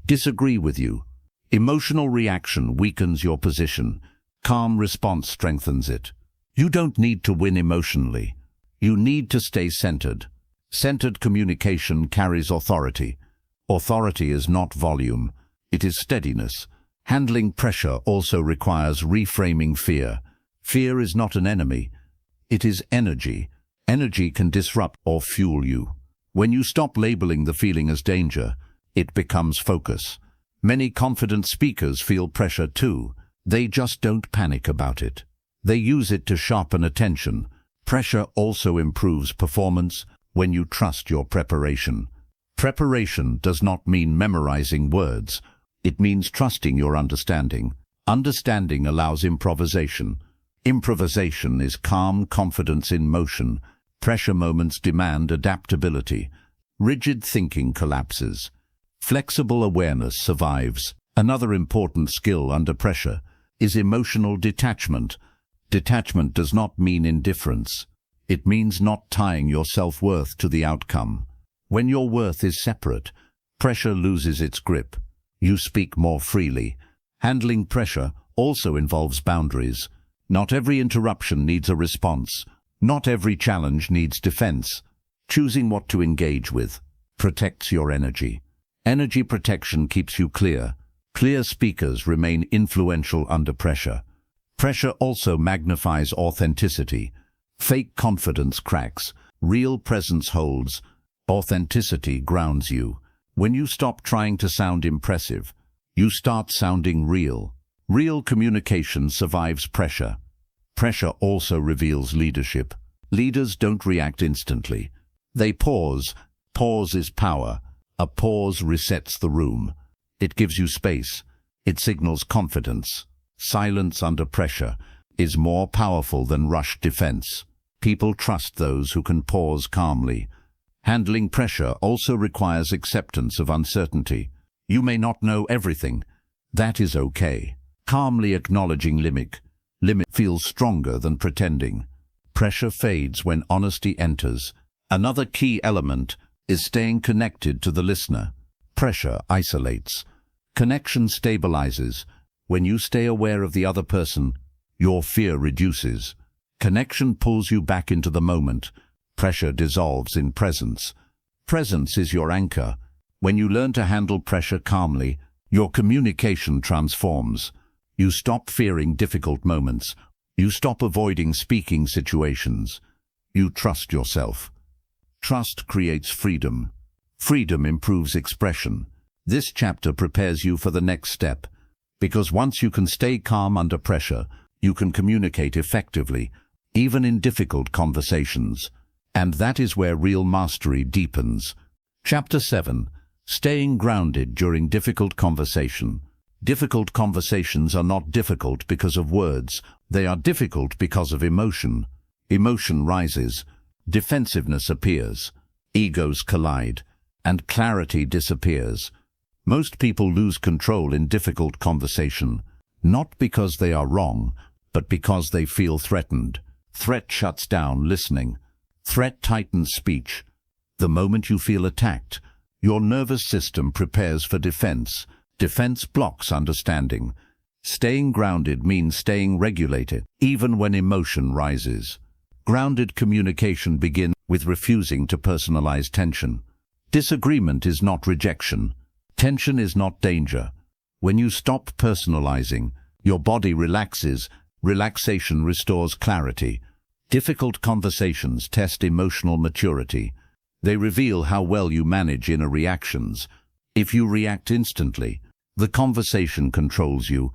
S1: disagree with you. Emotional reaction weakens your position. Calm response strengthens it. You don't need to win emotionally. You need to stay centered. Centered communication carries authority. Authority is not volume, it is steadiness. Handling pressure also requires reframing fear. Fear is not an enemy, it is energy. Energy can disrupt or fuel you. When you stop labeling the feeling as danger, it becomes focus. Many confident speakers feel pressure too. They just don't panic about it. They use it to sharpen attention. Pressure also improves performance when you trust your preparation. Preparation does not mean memorizing words. It means trusting your understanding. Understanding allows improvisation. Improvisation is calm confidence in motion. Pressure moments demand adaptability. Rigid thinking collapses. Flexible awareness survives. Another important skill under pressure is emotional detachment. Detachment does not mean indifference. It means not tying your self-worth to the outcome. When your worth is separate, pressure loses its grip. You speak more freely. Handling pressure also involves boundaries. Not every interruption needs a response. Not every challenge needs defense. Choosing what to engage with protects your energy. Energy protection keeps you clear. Clear speakers remain influential under pressure. Pressure also magnifies authenticity. Fake confidence cracks. Real presence holds. Authenticity grounds you. When you stop trying to sound impressive, you start sounding real. Real communication survives pressure. Pressure also reveals leadership. Leaders don't react instantly. They pause. Pause is power. A pause resets the room. It gives you space. It signals confidence. Silence under pressure is more powerful than rushed defense. People trust those who can pause calmly. Handling pressure also requires acceptance of uncertainty. You may not know everything. That is okay. Calmly acknowledging limit feels stronger than pretending. Pressure fades when honesty enters. Another key element is staying connected to the listener. Pressure isolates. Connection stabilizes. When you stay aware of the other person, your fear reduces. Connection pulls you back into the moment. Pressure dissolves in presence. Presence is your anchor. When you learn to handle pressure calmly, your communication transforms. You stop fearing difficult moments. You stop avoiding speaking situations. You trust yourself. Trust creates freedom. Freedom improves expression. This chapter prepares you for the next step, because once you can stay calm under pressure, you can communicate effectively, even in difficult conversations. And that is where real mastery deepens. Chapter 7. Staying grounded during difficult conversation. Difficult conversations are not difficult because of words. They are difficult because of emotion. Emotion rises. Defensiveness appears. Egos collide. And clarity disappears. Most people lose control in difficult conversation, not because they are wrong, but because they feel threatened. Threat shuts down listening. Threat tightens speech. The moment you feel attacked, your nervous system prepares for defense. Defense blocks understanding. Staying grounded means staying regulated, even when emotion rises. Grounded communication begins with refusing to personalize tension. Disagreement is not rejection. Tension is not danger. When you stop personalizing, your body relaxes. Relaxation restores clarity. Difficult conversations test emotional maturity. They reveal how well you manage inner reactions. If you react instantly, the conversation controls you.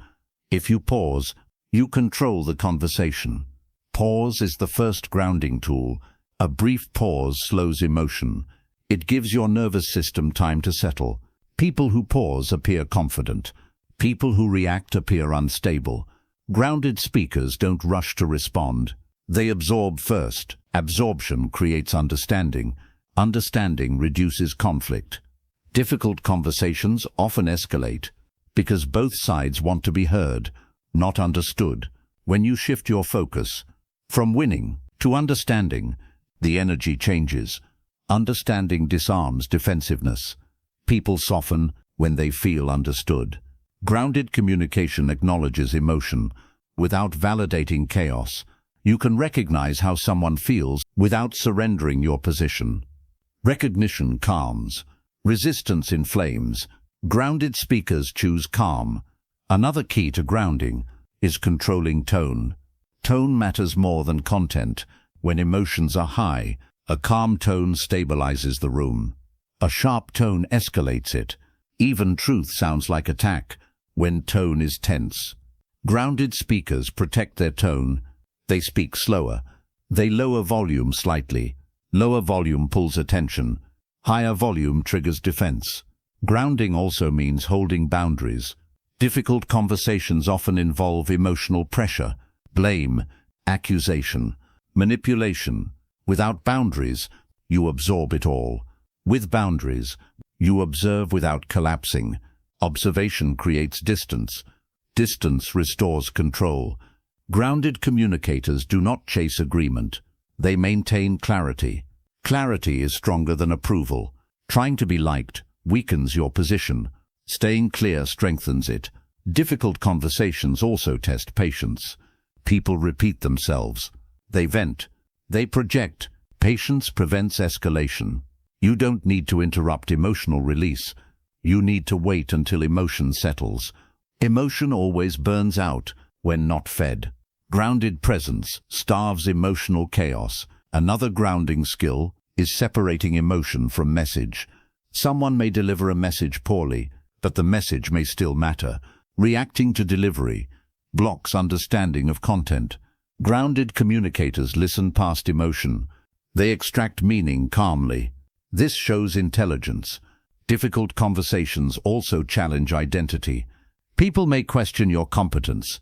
S1: If you pause, you control the conversation. Pause is the first grounding tool. A brief pause slows emotion. It gives your nervous system time to settle. People who pause appear confident. People who react appear unstable. Grounded speakers don't rush to respond. They absorb first. Absorption creates understanding. Understanding reduces conflict. Difficult conversations often escalate because both sides want to be heard, not understood. When you shift your focus from winning to understanding, the energy changes. Understanding disarms defensiveness. People soften when they feel understood. Grounded communication acknowledges emotion without validating chaos. You can recognize how someone feels without surrendering your position. Recognition calms. Resistance inflames. Grounded speakers choose calm. Another key to grounding is controlling tone. Tone matters more than content. When emotions are high, a calm tone stabilizes the room. A sharp tone escalates it. Even truth sounds like attack when tone is tense. Grounded speakers protect their tone. They speak slower. They lower volume slightly. Lower volume pulls attention. Higher volume triggers defense. Grounding also means holding boundaries. Difficult conversations often involve emotional pressure, blame, accusation, manipulation. Without boundaries, you absorb it all. With boundaries, you observe without collapsing. Observation creates distance. Distance restores control. Grounded communicators do not chase agreement. They maintain clarity. Clarity is stronger than approval. Trying to be liked weakens your position. Staying clear strengthens it. Difficult conversations also test patience. People repeat themselves. They vent. They project. Patience prevents escalation. You don't need to interrupt emotional release. You need to wait until emotion settles. Emotion always burns out when not fed. Grounded presence starves emotional chaos. Another grounding skill is separating emotion from message. Someone may deliver a message poorly, but the message may still matter. Reacting to delivery blocks understanding of content. Grounded communicators listen past emotion. They extract meaning calmly. This shows intelligence. Difficult conversations also challenge identity. People may question your competence,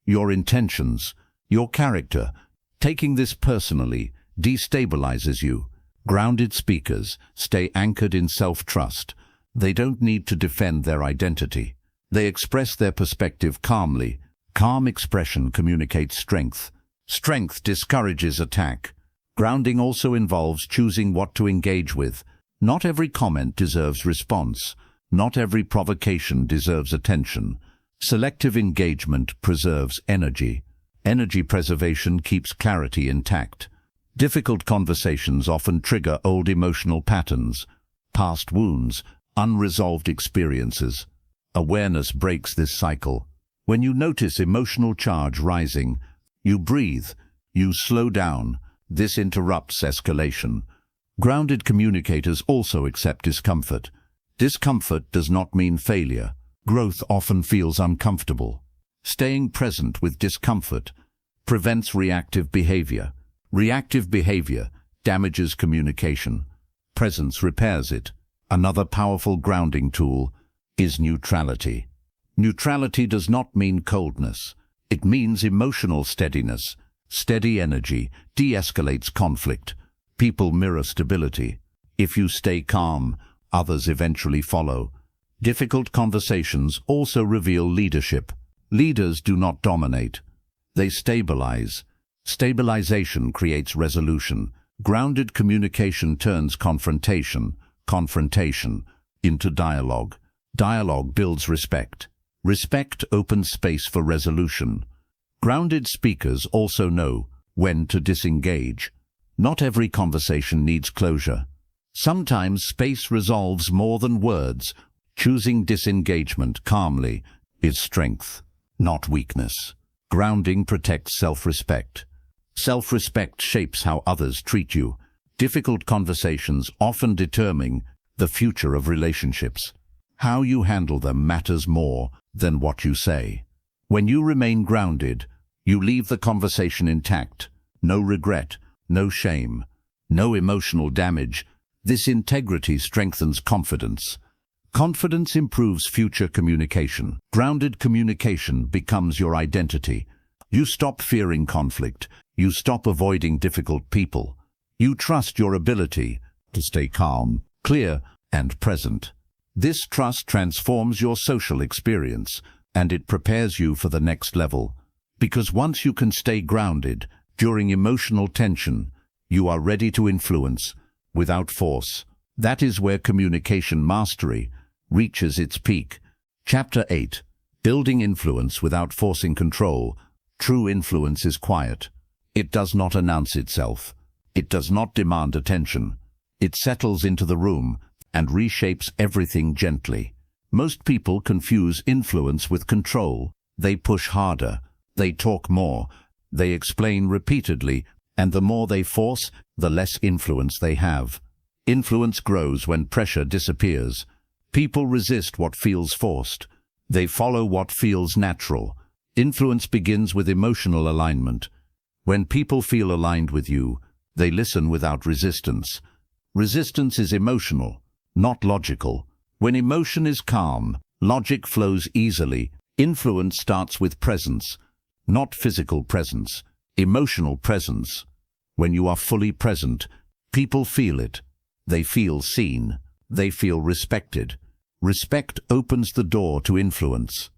S1: your intentions, your character. Taking this personally destabilizes you. Grounded speakers stay anchored in self-trust. They don't need to defend their identity. They express their perspective calmly. Calm expression communicates strength. Strength discourages attack. Grounding also involves choosing what to engage with. Not every comment deserves response. Not every provocation deserves attention. Selective engagement preserves energy. Energy preservation keeps clarity intact. Difficult conversations often trigger old emotional patterns, past wounds, unresolved experiences. Awareness breaks this cycle. When you notice emotional charge rising, you breathe, you slow down. This interrupts escalation. Grounded communicators also accept discomfort. Discomfort does not mean failure. Growth often feels uncomfortable. Staying present with discomfort prevents reactive behavior. Reactive behavior damages communication. Presence repairs it. Another powerful grounding tool is neutrality. Neutrality does not mean coldness. It means emotional steadiness. Steady energy de-escalates conflict. People mirror stability. If you stay calm, others eventually follow. Difficult conversations also reveal leadership. Leaders do not dominate. They stabilize. Stabilization creates resolution. Grounded communication turns confrontation into dialogue. Dialogue builds respect. Respect opens space for resolution. Grounded speakers also know when to disengage. Not every conversation needs closure. Sometimes space resolves more than words. Choosing disengagement calmly is strength, not weakness. Grounding protects self-respect. Self-respect shapes how others treat you. Difficult conversations often determine the future of relationships. How you handle them matters more than what you say. When you remain grounded, you leave the conversation intact. No regret, no shame, no emotional damage. This integrity strengthens confidence. Confidence improves future communication. Grounded communication becomes your identity. You stop fearing conflict. You stop avoiding difficult people. You trust your ability to stay calm, clear, and present. This trust transforms your social experience, and it prepares you for the next level. Because once you can stay grounded during emotional tension, you are ready to influence without force. That is where communication mastery reaches its peak. Chapter 8. Building influence without forcing control. True influence is quiet. It does not announce itself. It does not demand attention. It settles into the room and reshapes everything gently. Most people confuse influence with control. They push harder, they talk more, they explain repeatedly, and the more they force, the less influence they have. Influence grows when pressure disappears. People resist what feels forced. They follow what feels natural. Influence begins with emotional alignment. When people feel aligned with you, they listen without resistance. Resistance is emotional, not logical. When emotion is calm, logic flows easily. Influence starts with presence, not physical presence, emotional presence. When you are fully present, people feel it. They feel seen. They feel respected. Respect opens the door to influence.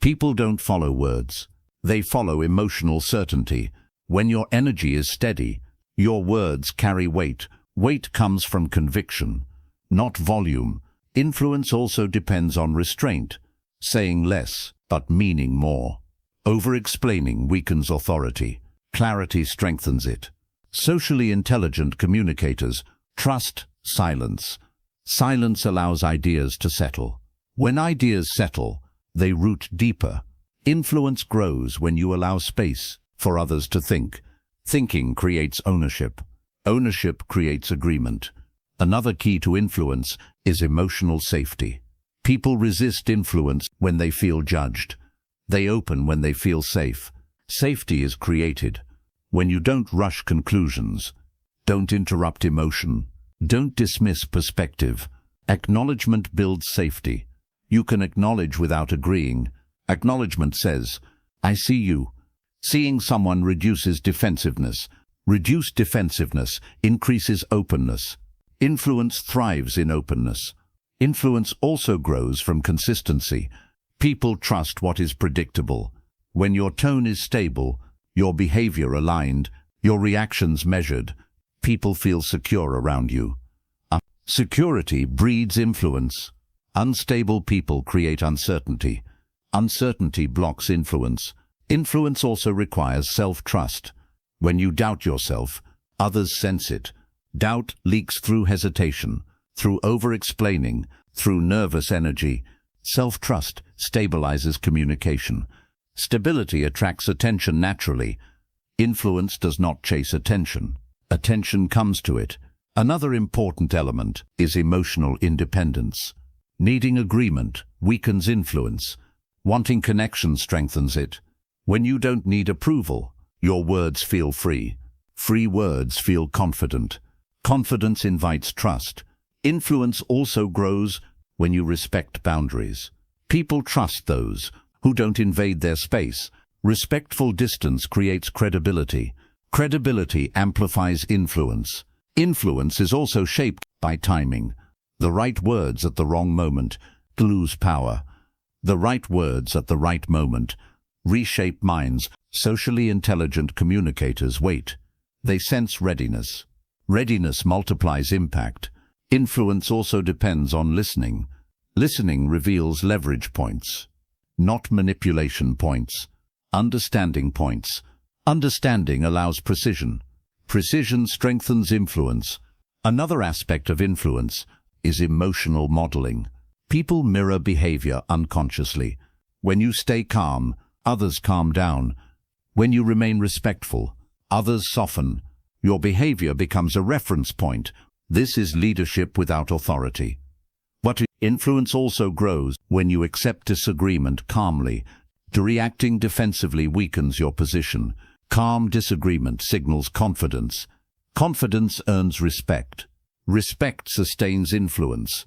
S1: People don't follow words. They follow emotional certainty. When your energy is steady, your words carry weight. Weight comes from conviction, not volume. Influence also depends on restraint, saying less but meaning more. Over-explaining weakens authority. Clarity strengthens it. Socially intelligent communicators trust silence. Silence allows ideas to settle. When ideas settle, they root deeper. Influence grows when you allow space for others to think. Thinking creates ownership. Ownership creates agreement. Another key to influence is emotional safety. People resist influence when they feel judged. They open when they feel safe. Safety is created when you don't rush conclusions, don't interrupt emotion, don't dismiss perspective. Acknowledgement builds safety. You can acknowledge without agreeing. Acknowledgement says, "I see you." Seeing someone reduces defensiveness. Reduced defensiveness increases openness. Influence thrives in openness. Influence also grows from consistency. People trust what is predictable. When your tone is stable, your behavior aligned, your reactions measured, people feel secure around you. Security breeds influence. Unstable people create uncertainty. Uncertainty blocks influence. Influence also requires self-trust. When you doubt yourself, others sense it. Doubt leaks through hesitation, through over-explaining, through nervous energy. Self-trust stabilizes communication. Stability attracts attention naturally. Influence does not chase attention. Attention comes to it. Another important element is emotional independence. Needing agreement weakens influence. Wanting connection strengthens it. When you don't need approval, your words feel free. Free words feel confident. Confidence invites trust. Influence also grows when you respect boundaries. People trust those who don't invade their space. Respectful distance creates credibility. Credibility amplifies influence. Influence is also shaped by timing. The right words at the wrong moment lose power. The right words at the right moment reshape minds. Socially intelligent communicators wait. They sense readiness. Readiness multiplies impact. Influence also depends on listening. Listening reveals leverage points, not manipulation points. Understanding points. Understanding allows precision. Precision strengthens influence. Another aspect of influence is emotional modeling. People mirror behavior unconsciously. When you stay calm, others calm down. When you remain respectful, others soften. Your behavior becomes a reference point. This is leadership without authority. But influence also grows when you accept disagreement calmly. Reacting defensively weakens your position. Calm disagreement signals confidence. Confidence earns respect. Respect sustains influence.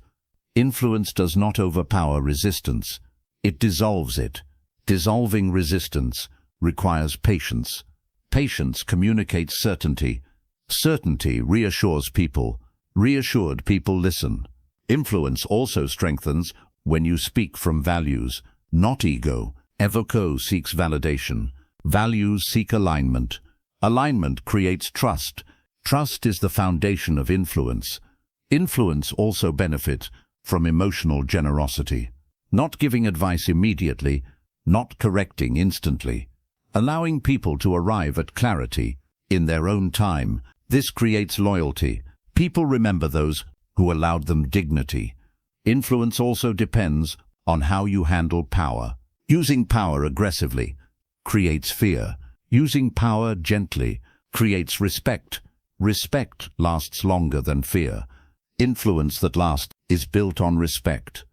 S1: Influence does not overpower resistance. It dissolves it. Dissolving resistance requires patience. Patience communicates certainty. Certainty reassures people. Reassured people listen. Influence also strengthens when you speak from values, not ego. Evoco seeks validation. Values seek alignment. Alignment creates trust. Trust is the foundation of influence. Influence also benefits from emotional generosity. Not giving advice immediately, not correcting instantly. Allowing people to arrive at clarity in their own time. This creates loyalty. People remember those who allowed them dignity. Influence also depends on how you handle power. Using power aggressively creates fear. Using power gently creates respect. Respect lasts longer than fear. Influence that lasts is built on respect.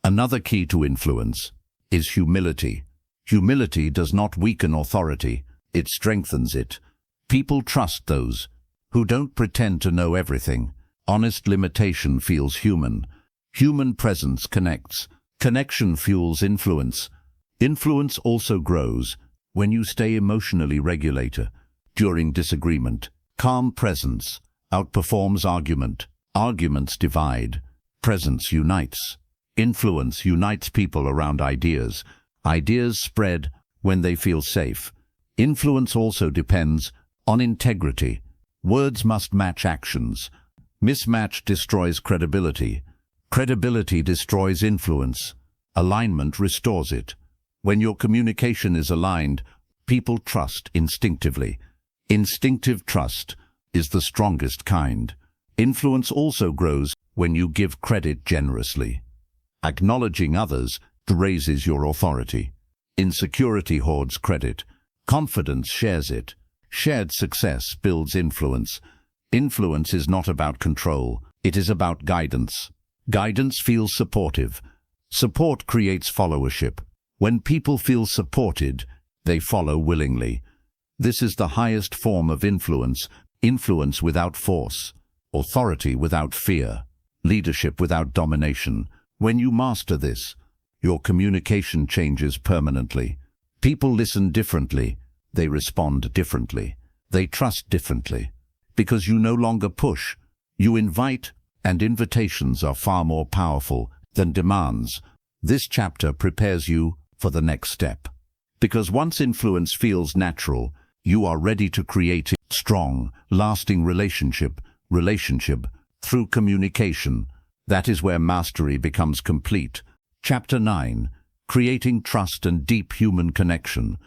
S1: Another key to influence is humility. Humility does not weaken authority, it strengthens it. People trust those who don't pretend to know everything. Honest limitation feels human. Human presence connects. Connection fuels influence. Influence also grows when you stay emotionally regulated. During disagreement, calm presence outperforms argument. Arguments divide. Presence unites. Influence unites people around ideas. Ideas spread when they feel safe. Influence also depends on integrity. Words must match actions. Mismatch destroys credibility. Credibility destroys influence. Alignment restores it. When your communication is aligned, people trust instinctively. Instinctive trust is the strongest kind. Influence also grows when you give credit generously. Acknowledging others raises your authority. Insecurity hoards credit. Confidence shares it. Shared success builds influence. Influence is not about control, it is about guidance. Guidance feels supportive. Support creates followership. When people feel supported, they follow willingly. This is the highest form of influence, influence without force, authority without fear, leadership without domination. When you master this, your communication changes permanently. People listen differently, they respond differently, they trust differently. Because you no longer push, you invite, and invitations are far more powerful than demands. This chapter prepares you for the next step. Because once influence feels natural, you are ready to create a strong, lasting relationship through communication. That is where mastery becomes complete. Chapter 9. Creating trust and deep human connection.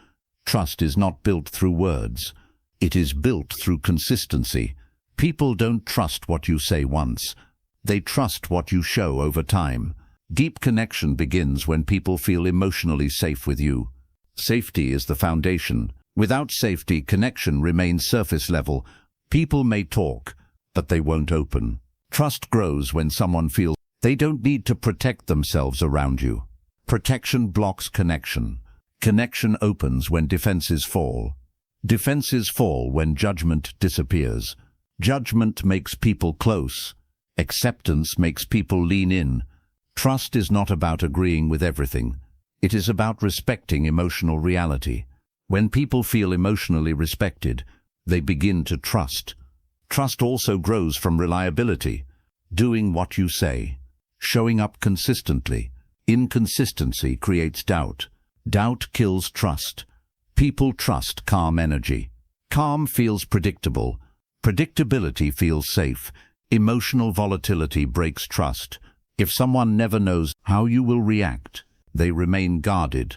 S1: Trust is not built through words. It is built through consistency. People don't trust what you say once. They trust what you show over time. Deep connection begins when people feel emotionally safe with you. Safety is the foundation. Without safety, connection remains surface level. People may talk, but they won't open. Trust grows when someone feels they don't need to protect themselves around you. Protection blocks connection. Connection opens when defenses fall. Defenses fall when judgment disappears. Judgment makes people close. Acceptance makes people lean in. Trust is not about agreeing with everything. It is about respecting emotional reality. When people feel emotionally respected, they begin to trust. Trust also grows from reliability. Doing what you say. Showing up consistently. Inconsistency creates doubt. Doubt kills trust. People trust calm energy. Calm feels predictable. Predictability feels safe. Emotional volatility breaks trust. If someone never knows how you will react, they remain guarded.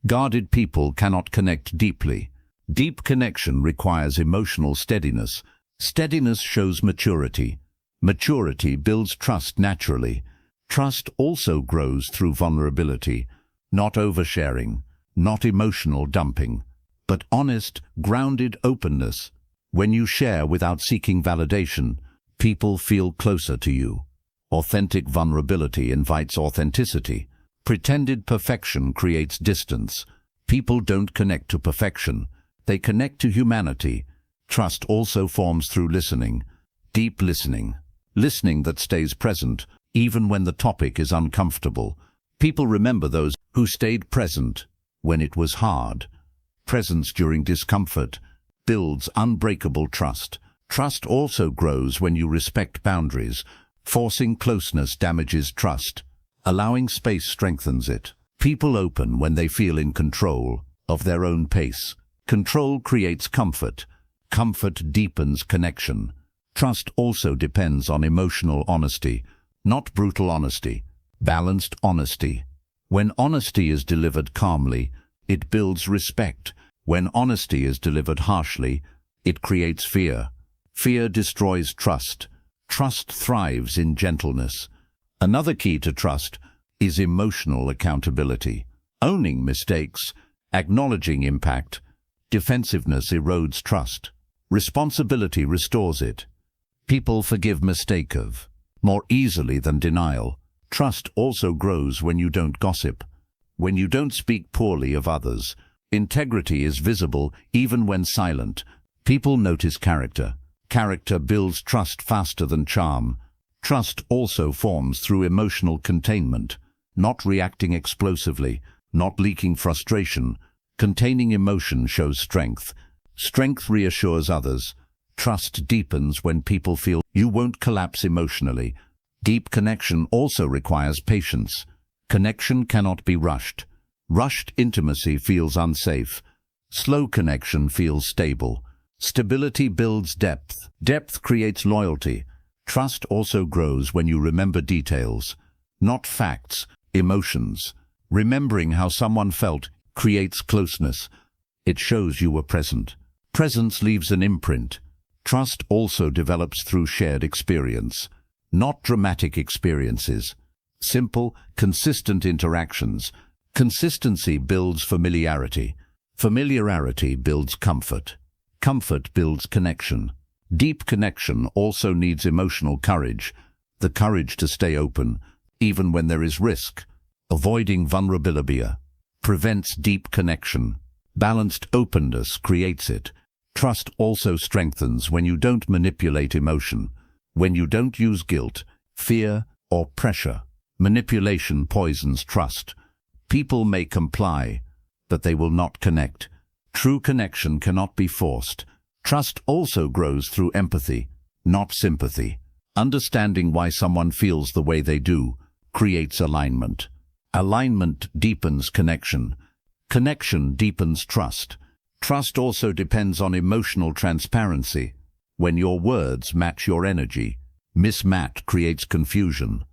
S1: Guarded people cannot connect deeply. Deep connection requires emotional steadiness. Steadiness shows maturity. Maturity builds trust naturally. Trust also grows through vulnerability, not oversharing, not emotional dumping, but honest, grounded openness. When you share without seeking validation, people feel closer to you. Authentic vulnerability invites authenticity. Pretended perfection creates distance. People don't connect to perfection. They connect to humanity. Trust also forms through listening. Deep listening. Listening that stays present, even when the topic is uncomfortable. People remember those who stayed present when it was hard. Presence during discomfort builds unbreakable trust. Trust also grows when you respect boundaries. Forcing closeness damages trust. Allowing space strengthens it. People open when they feel in control of their own pace. Control creates comfort. Comfort deepens connection. Trust also depends on emotional honesty, not brutal honesty, balanced honesty. When honesty is delivered calmly, it builds respect. When honesty is delivered harshly, it creates fear. Fear destroys trust. Trust thrives in gentleness. Another key to trust is emotional accountability. Owning mistakes, acknowledging impact. Defensiveness erodes trust. Responsibility restores it. People forgive mistake of more easily than denial. Trust also grows when you don't gossip, when you don't speak poorly of others. Integrity is visible even when silent. People notice character. Character builds trust faster than charm. Trust also forms through emotional containment, not reacting explosively, not leaking frustration. Containing emotion shows strength. Strength reassures others. Trust deepens when people feel you won't collapse emotionally. Deep connection also requires patience. Connection cannot be rushed. Rushed intimacy feels unsafe. Slow connection feels stable. Stability builds depth. Depth creates loyalty. Trust also grows when you remember details, not facts, emotions. Remembering how someone felt creates closeness. It shows you were present. Presence leaves an imprint. Trust also develops through shared experience, not dramatic experiences. Simple, consistent interactions. Consistency builds familiarity. Familiarity builds comfort. Comfort builds connection. Deep connection also needs emotional courage, the courage to stay open, even when there is risk. Avoiding vulnerability prevents deep connection. Balanced openness creates it. Trust also strengthens when you don't manipulate emotion, when you don't use guilt, fear, or pressure. Manipulation poisons trust. People may comply, but they will not connect. True connection cannot be forced. Trust also grows through empathy, not sympathy. Understanding why someone feels the way they do creates alignment. Alignment deepens connection. Connection deepens trust. Trust also depends on emotional transparency. When your words match your energy, mismatch creates confusion.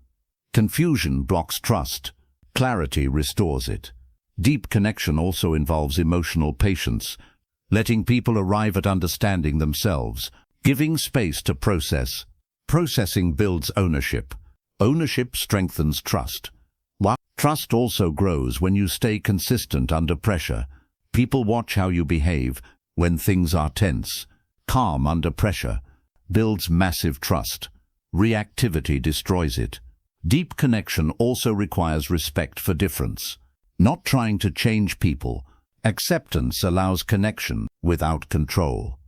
S1: Confusion blocks trust. Clarity restores it. Deep connection also involves emotional patience, letting people arrive at understanding themselves, giving space to process. Processing builds ownership. Ownership strengthens trust. While trust also grows when you stay consistent under pressure. People watch how you behave when things are tense. Calm under pressure builds massive trust. Reactivity destroys it. Deep connection also requires respect for difference. Not trying to change people. Acceptance allows connection without control.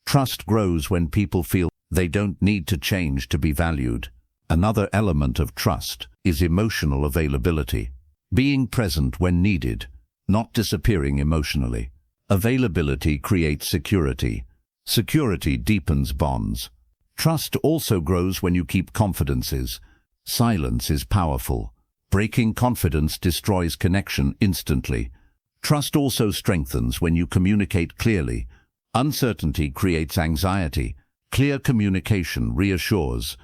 S1: Trust grows when people feel they don't need to change to be valued. Another element of trust is emotional availability. Being present when needed, not disappearing emotionally. Availability creates security. Security deepens bonds. Trust also grows when you keep confidences. Silence is powerful. Breaking confidence destroys connection instantly. Trust also strengthens when you communicate clearly. Uncertainty creates anxiety. Clear communication reassures.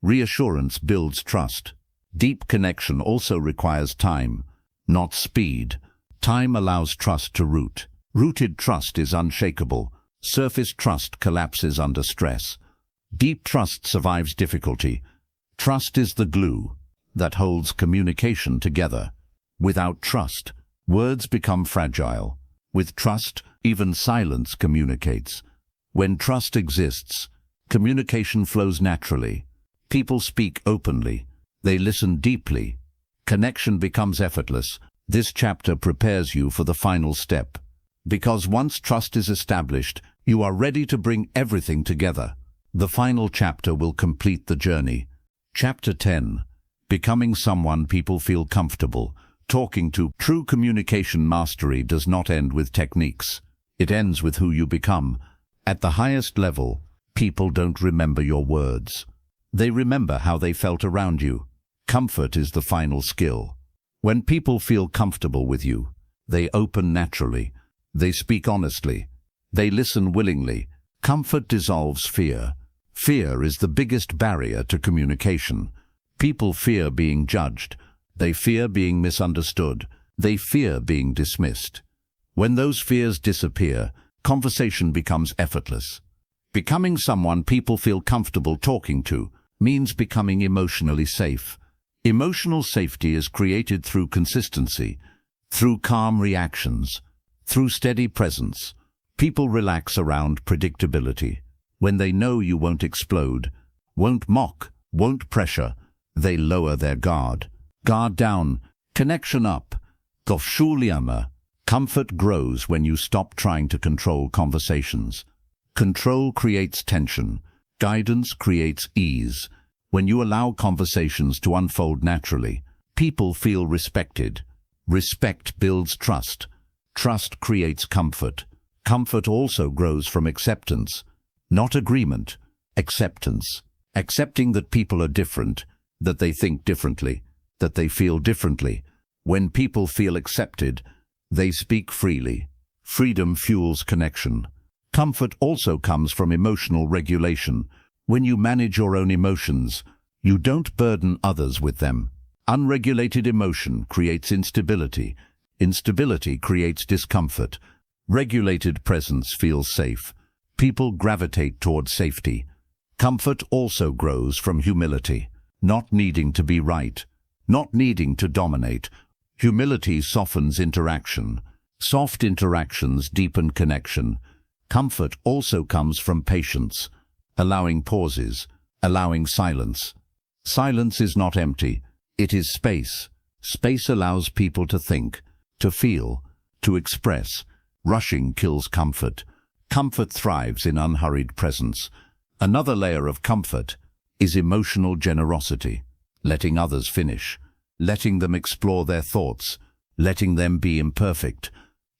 S1: Reassurance builds trust. Deep connection also requires time, not speed. Time allows trust to root. Rooted trust is unshakable. Surface trust collapses under stress. Deep trust survives difficulty. Trust is the glue that holds communication together. Without trust, words become fragile. With trust, even silence communicates. When trust exists, communication flows naturally. People speak openly. They listen deeply. Connection becomes effortless. This chapter prepares you for the final step. Because once trust is established, you are ready to bring everything together. The final chapter will complete the journey. Chapter 10. Becoming someone people feel comfortable talking to. True communication mastery does not end with techniques. It ends with who you become. At the highest level, people don't remember your words. They remember how they felt around you. Comfort is the final skill. When people feel comfortable with you, they open naturally. They speak honestly. They listen willingly. Comfort dissolves fear. Fear is the biggest barrier to communication. People fear being judged. They fear being misunderstood. They fear being dismissed. When those fears disappear, conversation becomes effortless. Becoming someone people feel comfortable talking to means becoming emotionally safe. Emotional safety is created through consistency, through calm reactions, through steady presence. People relax around predictability. When they know you won't explode, won't mock, won't pressure, they lower their guard. Guard down, connection up. Gofshuliama. Comfort grows when you stop trying to control conversations. Control creates tension. Guidance creates ease. When you allow conversations to unfold naturally, people feel respected. Respect builds trust. Trust creates comfort. Comfort also grows from acceptance. Not agreement, acceptance. Accepting that people are different, that they think differently, that they feel differently. When people feel accepted, they speak freely. Freedom fuels connection. Comfort also comes from emotional regulation. When you manage your own emotions, you don't burden others with them. Unregulated emotion creates instability. Instability creates discomfort. Regulated presence feels safe. People gravitate toward safety. Comfort also grows from humility, not needing to be right, not needing to dominate. Humility softens interaction. Soft interactions deepen connection. Comfort also comes from patience, allowing pauses, allowing silence. Silence is not empty, it is space. Space allows people to think, to feel, to express. Rushing kills comfort. Comfort thrives in unhurried presence. Another layer of comfort is emotional generosity, letting others finish, letting them explore their thoughts, letting them be imperfect.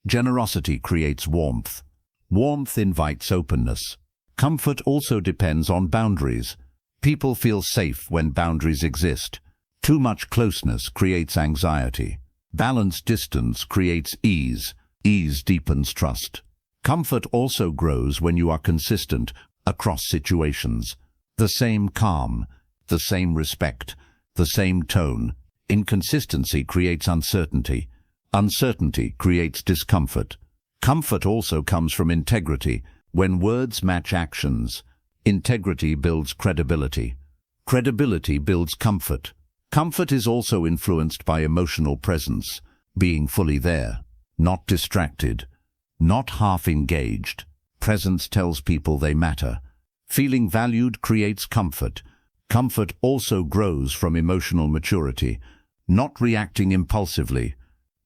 S1: Generosity creates warmth. Warmth invites openness. Comfort also depends on boundaries. People feel safe when boundaries exist. Too much closeness creates anxiety. Balanced distance creates ease. Ease deepens trust. Comfort also grows when you are consistent across situations. The same calm, the same respect, the same tone. Inconsistency creates uncertainty. Uncertainty creates discomfort. Comfort also comes from integrity. When words match actions, integrity builds credibility. Credibility builds comfort. Comfort is also influenced by emotional presence, being fully there, not distracted, not half-engaged. Presence tells people they matter. Feeling valued creates comfort. Comfort also grows from emotional maturity, not reacting impulsively,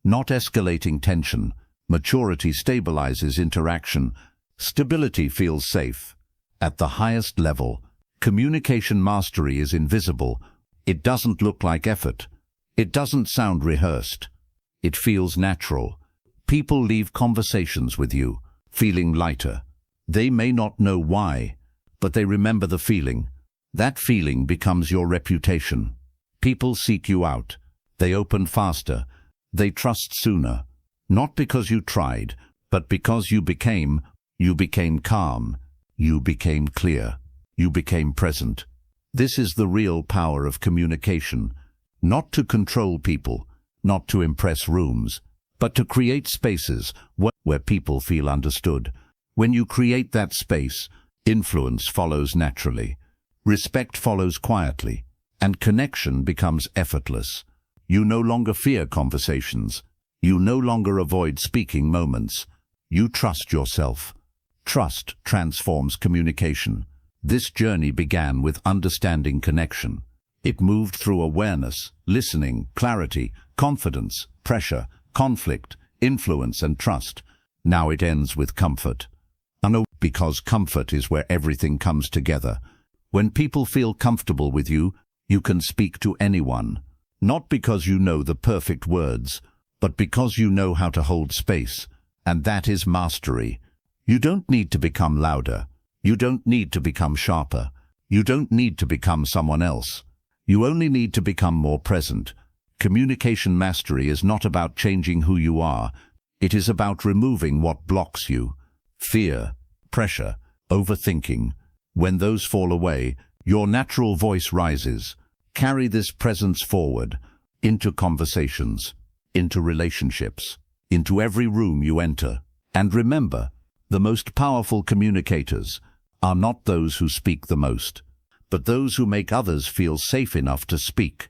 S1: not escalating tension. Maturity stabilizes interaction. Stability feels safe. At the highest level, communication mastery is invisible. It doesn't look like effort. It doesn't sound rehearsed. It feels natural. People leave conversations with you, feeling lighter. They may not know why, but they remember the feeling. That feeling becomes your reputation. People seek you out. They open faster. They trust sooner. Not because you tried, but because you became calm. You became clear. You became present. This is the real power of communication. Not to control people, not to impress rooms, but to create spaces where people feel understood. When you create that space, influence follows naturally. Respect follows quietly, and connection becomes effortless. You no longer fear conversations. You no longer avoid speaking moments. You trust yourself. Trust transforms communication. This journey began with understanding connection. It moved through awareness, listening, clarity, confidence, pressure, conflict, influence, and trust. Now it ends with comfort. Because comfort is where everything comes together. When people feel comfortable with you, you can speak to anyone. Not because you know the perfect words, but because you know how to hold space. And that is mastery. You don't need to become louder. You don't need to become sharper. You don't need to become someone else. You only need to become more present. Communication mastery is not about changing who you are. It is about removing what blocks you. Fear, pressure, overthinking. When those fall away, your natural voice rises. Carry this presence forward, into conversations, into relationships, into every room you enter. And remember, the most powerful communicators are not those who speak the most, but those who make others feel safe enough to speak.